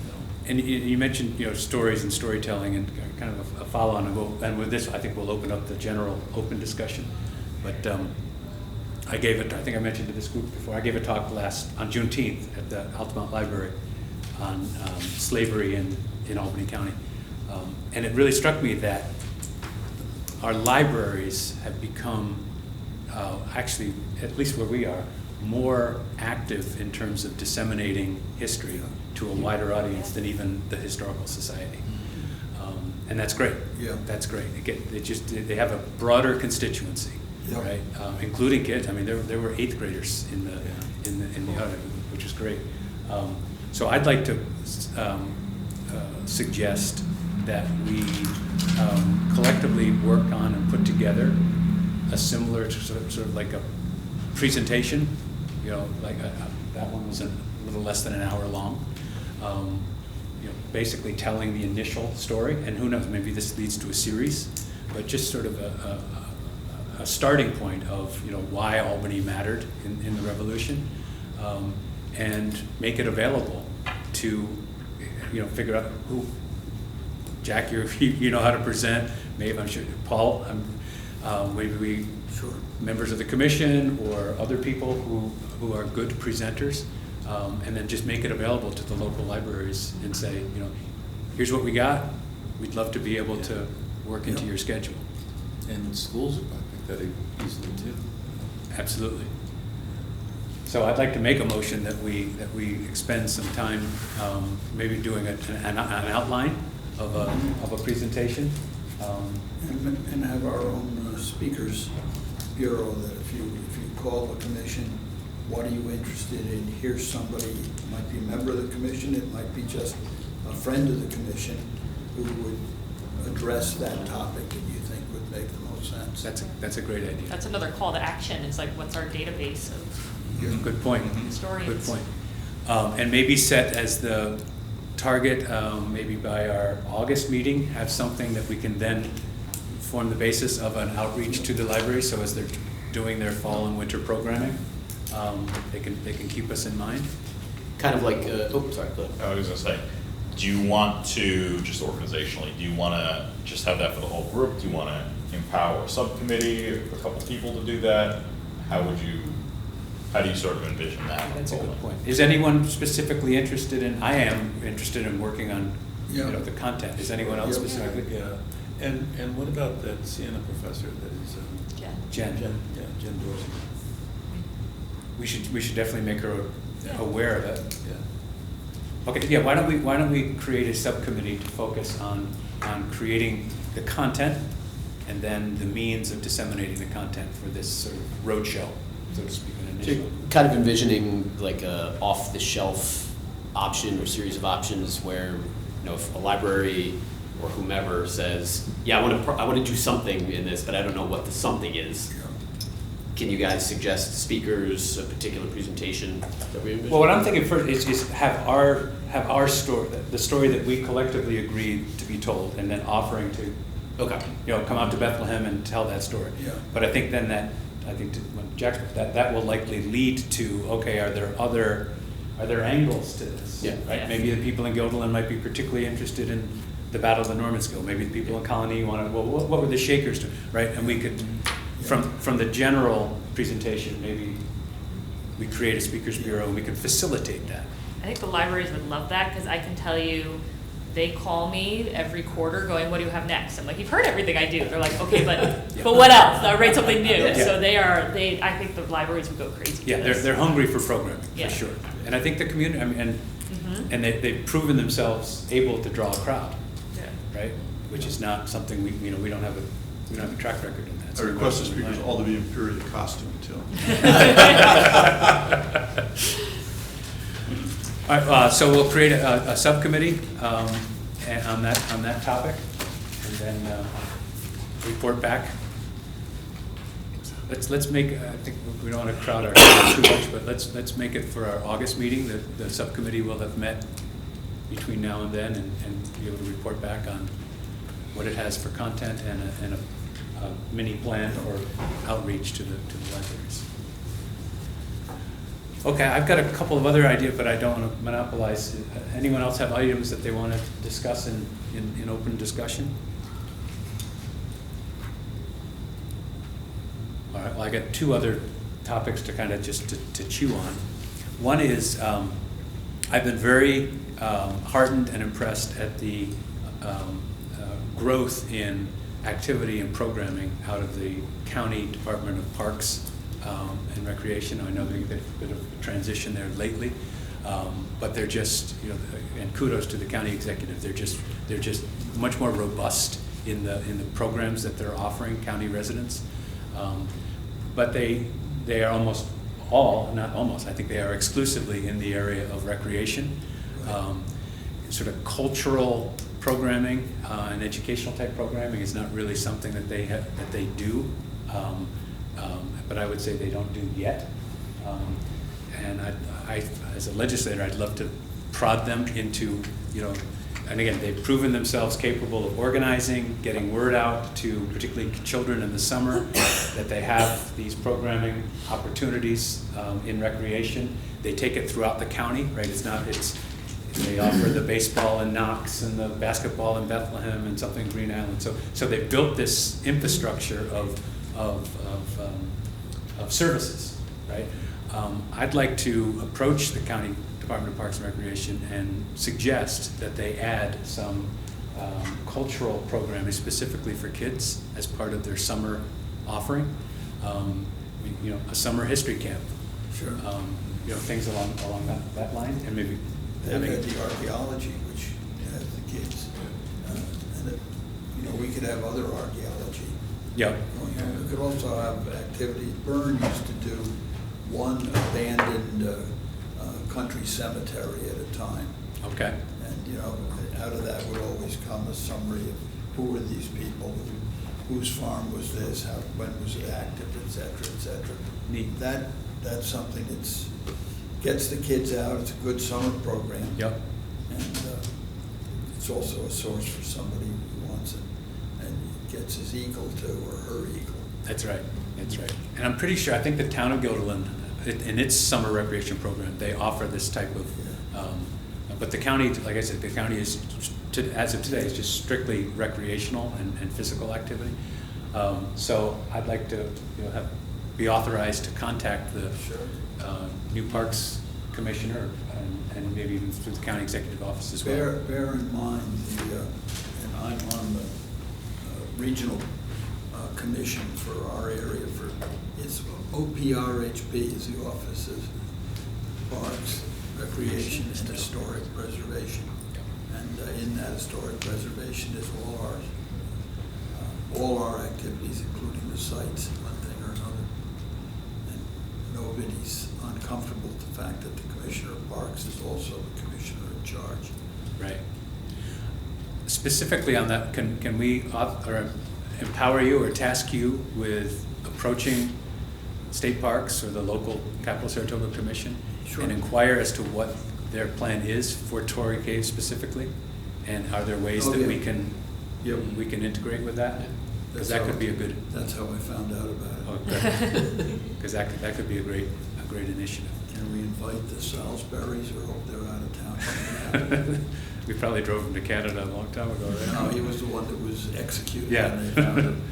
you know. And you mentioned, you know, stories and storytelling, and kind of a follow-on, and with this, I think we'll open up the general open discussion. But I think I mentioned to this group before, I gave a talk on Juneteenth at the Altamont Library on slavery in Albany County. And it really struck me that our libraries have become, actually, at least where we are, more active in terms of disseminating history to a wider audience than even the Historical Society. And that's great. Yeah. That's great. They have a broader constituency, Yeah. right? Including kids. I mean, there were 8th graders in the audience, which is great. So I'd like to suggest that we collectively work on and put together a similar sort of like a presentation, you know, like that one was a little less than an hour long. You know, basically telling the initial story, and who knows, maybe this leads to a series, but just sort of a starting point of, you know, why Albany mattered in the Revolution, and make it available to, you know, figure out who. Jack, you know how to present. Maybe I'm sure Paul. Maybe we members of the commission or other people who are good presenters, and then just make it available to the local libraries and say, you know, here's what we got. We'd love to be able to work into your schedule. And schools would probably pick that easily too. Absolutely. So I'd like to make a motion that we expend some time, maybe doing an outline of a presentation, And have our own speakers bureau, that if you call the commission, what are you interested in? Here's somebody, it might be a member of the commission, it might be just a friend of the commission who would address that topic that you think would make the most sense. That's a great idea. That's another call to action, is like, what's our database of Good point. historians? Good point. And maybe set as the target, maybe by our August meeting, have something that we can then form the basis of an outreach to the library, so as they're doing their fall and winter programming, they can keep us in mind. Kind of like, oh, sorry, go ahead. I was gonna say, do you want to, just organizationally, do you wanna just have that for the whole group? Do you wanna empower a subcommittee, a couple people to do that? How do you sort of envision that? That's a good point. Is anyone specifically interested in, I am interested in working on, the content. Is anyone else specifically? Yeah, and what about that Siena professor that is, Jen. Jen Dorsey? We should definitely make her aware of it. Yeah. Okay, yeah, why don't we create a subcommittee to focus on creating the content and then the means of disseminating the content for this sort of roadshow, so to speak, an So initial. you're kind of envisioning like a off-the-shelf option or series of options where, if a library or whomever says, yeah, I want to do something in this, but I don't know what the something is. Can you guys suggest speakers, a particular presentation that we envision? Well, what I'm thinking first is have our story, the story that we collectively agreed to be told, and then offering to, come out to Bethlehem and tell that story. Yeah. But I think then when Jack, that will likely lead to, okay, are there angles to this? Yeah. Right. Yeah. Maybe the people in Godelin might be particularly interested in the Battle of the Normanskill. Maybe the people in Colony want to. Well, what were the Shakers doing? Right. And we could, from the general presentation, maybe we create a speakers bureau and we can facilitate that. I think the libraries would love that, because I can tell you, they call me every quarter going, what do you have next? I'm like, you've heard everything I do. They're like, okay, but what else? I'll write something new. Yeah. So I think the libraries would go crazy. Yeah, for this. they're hungry for programming, Yeah. for sure. And I think the community, and they've proven themselves able to draw a crowd, Yeah. right? Which is not something we don't have a track record in that. I request the speakers all to be in period costume too. All right, so we'll create a subcommittee on that topic, and then report back. Let's make, I think we don't want to crowd our time too much, but let's make it for our August meeting. The subcommittee will have met between now and then and be able to report back on what it has for content and a mini plan or outreach to the libraries. Okay, I've got a couple of other ideas, but I don't want to monopolize. Anyone else have items that they want to discuss in open discussion? All right, well, I got two other topics to kind of just to chew on. One is I've been very heartened and impressed at the growth in activity and programming out of the County Department of Parks and Recreation. I know there's a bit of a transition there lately, but they're just, and kudos to the county executive. They're just much more robust in the programs that they're offering county residents. But they are almost all, not almost, I think they are exclusively in the area of recreation, sort of cultural programming and educational type programming is not really something that they do, but I would say they don't do yet. And I, as a legislator, I'd love to prod them into, and again, they've proven themselves capable of organizing, getting word out to particularly children in the summer that they have these programming opportunities in recreation. They take it throughout the county, right? They offer the baseball in Knox and the basketball in Bethlehem and something in Green Island. So they built this infrastructure of services, right? I'd like to approach the County Department of Parks and Recreation and suggest that they add some cultural programming specifically for kids as part of their summer offering. A summer history camp. Sure. Things along that line, and maybe They've had the archaeology, which has the kids, and you know, we could have other archaeology Yep. going on. We could also have activities. Bern used to do one abandoned country cemetery at a time. Okay. And, you know, out of that would always come a summary of who were these people, whose farm was this, how, when was it active, et cetera, et cetera. Neat. That's something that's, gets the kids out, it's a good summer program. Yep. And it's also a source for somebody who wants it and gets his eagle to, or her eagle. That's right, that's right. And I'm pretty sure, I think the town of Guilderland, in its summer recreation program, they offer this type of, but the county, like I said, the county is, as of today, is just strictly recreational and physical activity. So I'd like to, you know, be authorized to contact the new Parks Commissioner and maybe even through the county executive office as well. Bear in mind, and I'm on the regional commission for our area for, it's OPRHP is the Office of Parks, Recreation and Historic Preservation. And in that historic preservation is all our activities, including the sites, one thing or another. And nobody's uncomfortable with the fact that the Commissioner of Parks is also the Commissioner in charge. Right. Specifically on that, can we or empower you or task you with approaching state parks or the local Capital Saratoga Commission Sure. and inquire as to what their plan is for Torrey Cave specifically? And are there ways that we can integrate with that? Because that could be a good. That's how I found out about it. Okay. Because that could be a great initiative. Can we invite the Salisburys, or hope they're out of town? We probably drove him to Canada a long time ago, right? No, he was the one that was executed Yeah. when they found him.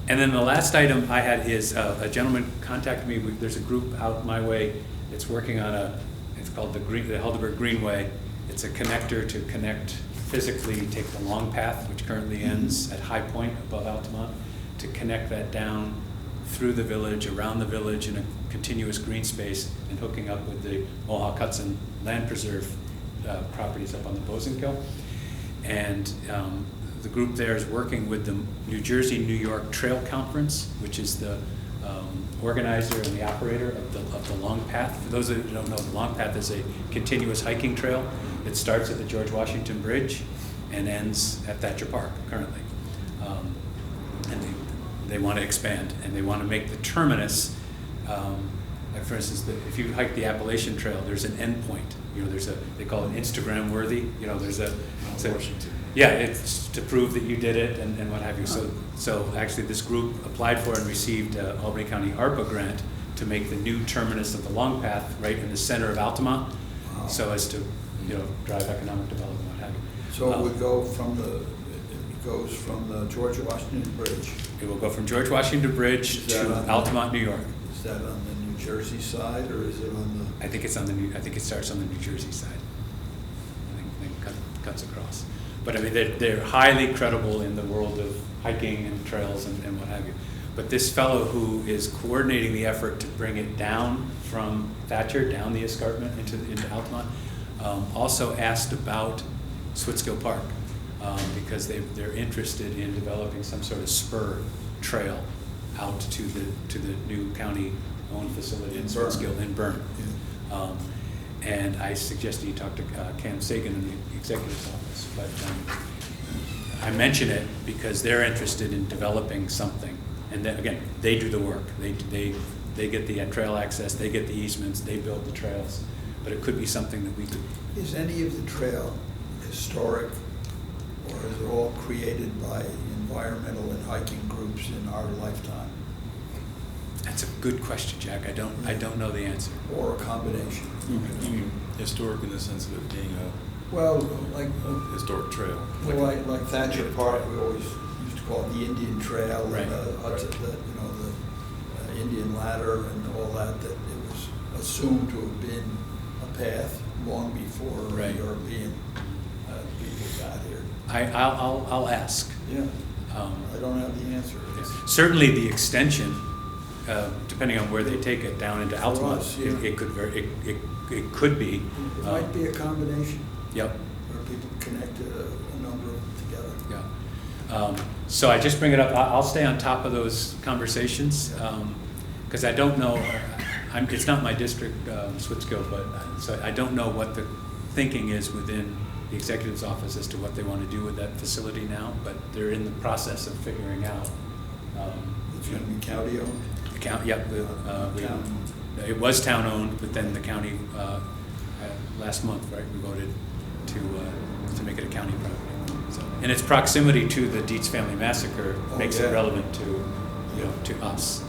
And then the last item I had is a gentleman contacted me. There's a group out my way that's working on it's called the Helderberg Greenway. It's a connector to connect physically, take the long path, which currently ends at High Point above Altamont, to connect that down through the village, around the village in a continuous green space, and hooking up with the Mohawk Hudson Land Preserve properties up on the Bozenkill. And the group there is working with the New Jersey-New York Trail Conference, which is the organizer and the operator of the Long Path. For those that don't know, the Long Path is a continuous hiking trail. It starts at the George Washington Bridge and ends at Thatcher Park currently. And they want to expand, and they want to make the terminus, like for instance, if you hike the Appalachian Trail, there's an end point. You know, they call it Instagram worthy. You know, there's Washington. Yeah, it's to prove that you did it and what have you. So actually this group applied for and received Albany County ARPA grant to make the new terminus of the Long Path right in the center of Altamont, so as to, you know, drive economic development, what have you. So it would go from it goes from the George Washington Bridge. It will go from George Washington Bridge Is that to on Altamont, New York. Is that on the New Jersey side, or is it on I think it starts on the New Jersey side. I think cuts across. But I mean, they're highly credible in the world of hiking and trails and what have you. But this fellow who is coordinating the effort to bring it down from Thatcher, down the escarpment into Altamont, also asked about Switskill Park, because they're interested in developing some sort of spur trail out to the new county-owned facility in Switskill in Bern. Yeah. And I suggested you talk to Cam Sagan in the executive's office, but I mention it because they're interested in developing something. And then again, they do the work. They get the trail access, they get the easements, they build the trails. But it could be something that we could. Is any of the trail historic, or is it all created by environmental and hiking groups in our lifetime? That's a good question, Jack. I don't know the answer. Or a combination? You mean historic in the sense of it being Well, like, a historic trail? like Thatcher Park, we always used to call it the Indian Trail, Right. and the Hudson, the Indian Ladder and all that, that it was assumed to have been a path long before Right. European people got here. I'll ask. Yeah, I don't have the answer. Certainly the extension, depending on where they take it down into Altamont, us, yeah. it could be. It might be a combination, Yep. where people connect a number of together. Yeah. So I just bring it up, I'll stay on top of those conversations, because I don't know, it's not my district, Switskill, but, so I don't know what the thinking is within the executive's office as to what they want to do with that facility now, but they're in the process of figuring out. It's going to be county owned? The county, yep, Town. it was town-owned, but then the county, last month, right, we voted to make it a county property. So, and its proximity to the Dietz family massacre makes it relevant to, to us.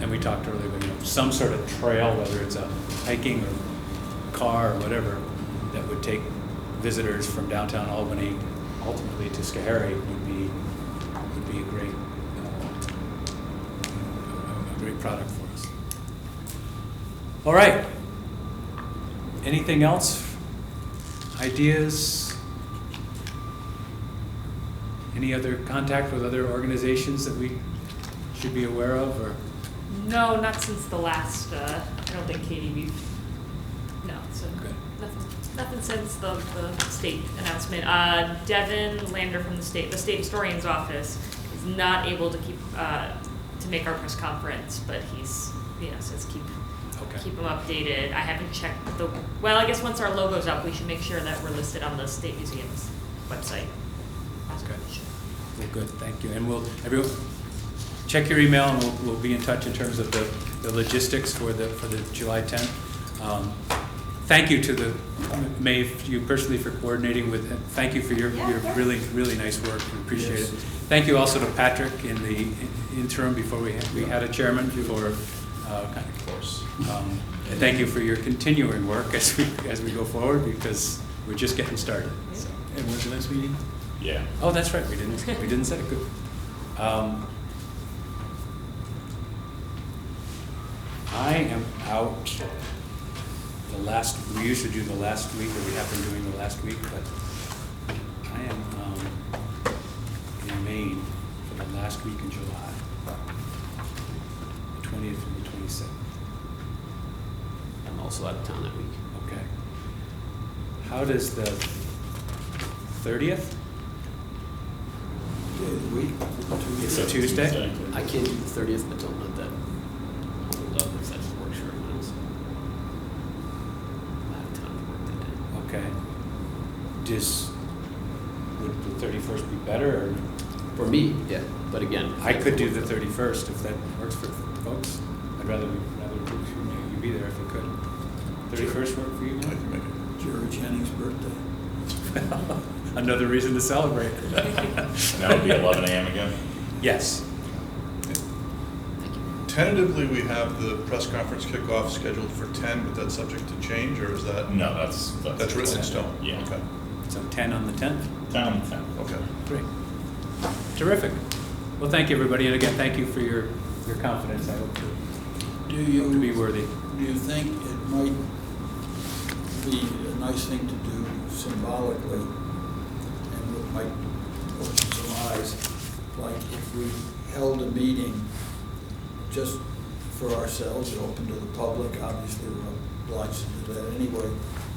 And we talked earlier about, some sort of trail, whether it's a hiking or car or whatever, that would take visitors from downtown Albany ultimately to Schoharie would be a great product for us. All right. Anything else? Ideas? Any other contact with other organizations that we should be aware of, or? No, not since the last, I don't think Katie, no, so Good. nothing since the state announcement. Devin Lander from the state historian's office is not able to to make our press conference, but he's, says keep them updated. I haven't checked I guess once our logo's up, we should make sure that we're listed on the State Museum's website. Okay. Well, good, thank you. And everyone, check your email, and we'll be in touch in terms of the logistics for the July 10th. Thank you to Maeve, you personally, for coordinating with, thank you for your really, really nice work. We appreciate it. Thank you also to Patrick in the interim before we had a chairman for, Of course. and thank you for your continuing work as we go forward, because we're just getting started. So. And when's the next meeting? Yeah. Oh, that's right. We didn't say it. Good. I am out we usually do the last week, or we have been doing the last week, but I am in Maine for the last week in July, the 20th through the 27th. I'm also out of town that week. Okay. How does the 30th? Day of the week. It's a Tuesday? I can't do the 30th, but don't let that hold up if that works for everyone else. I'm out of town to work that day. Okay. Would the 31st be better, or? For me, yeah, but again. I could do the 31st if that works for folks. I'd rather you be there if you could. 31st work for you? I can make it. Jerry Jennings' birthday. Another reason to celebrate. And that would be 11 a.m. again? Yes. Tentatively, we have the press conference kickoff scheduled for 10, but that's subject to change, or is that? No, that's Written in stone? Yeah. Okay. So 10 on the 10th? 10 on the 10th. Okay. Great. Terrific. Well, thank you, everybody. And again, thank you for your confidence. I hope to be worthy. Do you think it might be a nice thing to do symbolically, and it might open some eyes, like if we held a meeting just for ourselves, open to the public, obviously we're obliged to do that anyway,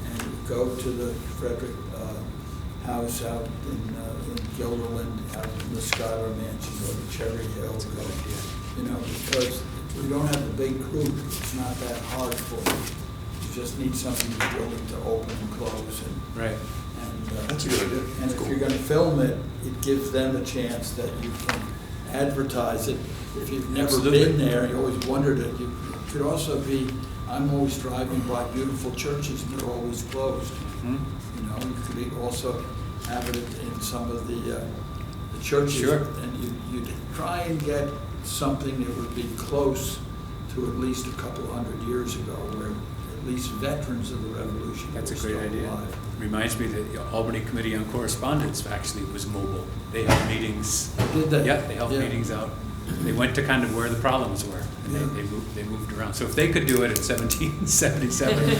and go to the Frederick house out in Gilderland, out in the Schuyler Mansion, or the Cherry Hill, because if we don't have a big group, it's not that hard for them. You just need something that's willing to open and close, and Right. That's a good idea. and if you're going to film it, it gives them a chance that you can advertise it. If you've never Absolutely. been there, you always wondered it. You could also be, I'm always driving by beautiful churches and they're always closed. Hmm? You could also have it in some of the churches. Sure. And you'd try and get something that would be close to at least a couple hundred years ago, where at least veterans of the Revolution That's a were great still idea. alive. Reminds me that the Albany Committee on Correspondence actually was mobile. They held meetings. Did they? Yeah, they held meetings out. They went to kind of where the problems were, and Yeah. they moved around. So if they could do it in 1777,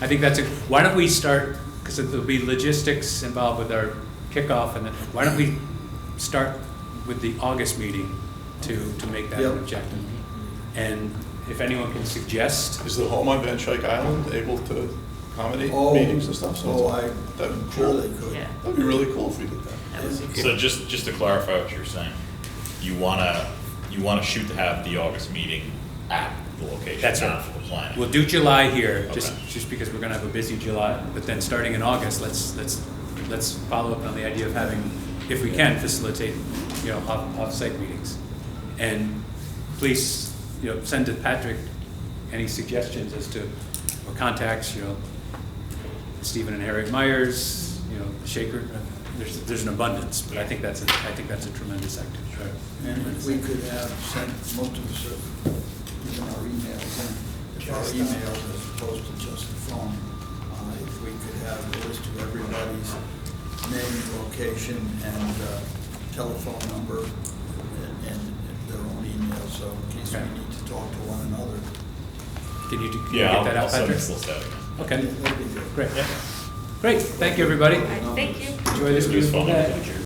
I think that's why don't we start, because there'll be logistics involved with our kickoff, and then why don't we start with the August meeting to make that Yep. an objective? And if anyone can suggest, Is the home on Van Schaik Island able to accommodate Oh, meetings and stuff, so. I'm that'd be sure cool. they could. Yeah. That'd be really cool if we did that. That was So just to clarify what you're saying, you wanna shoot to have the August meeting at the location, That's not right. for the planning. We'll do July here, Okay. just because we're gonna have a busy July, but then starting in August, let's follow up on the idea of having, if we can, facilitate, you know, off-site meetings. And please, you know, send to Patrick any suggestions as to, or contacts, you know, Stephen and Harriet Myers, you know, Shaker, there's an abundance, but I think that's a tremendous activity. And if we could have sent most of us, even our emails, and if our emails as opposed to just the phone, if we could have a list of everybody's name, location, and telephone number, and their own email, so in case Okay. we need to talk to one another. Can you Yeah, get that I'll out, send Patrick? this list out again. Okay, That'd be good. great. Great, thank you, everybody. Thank you. Enjoy this It was beautiful fun. day.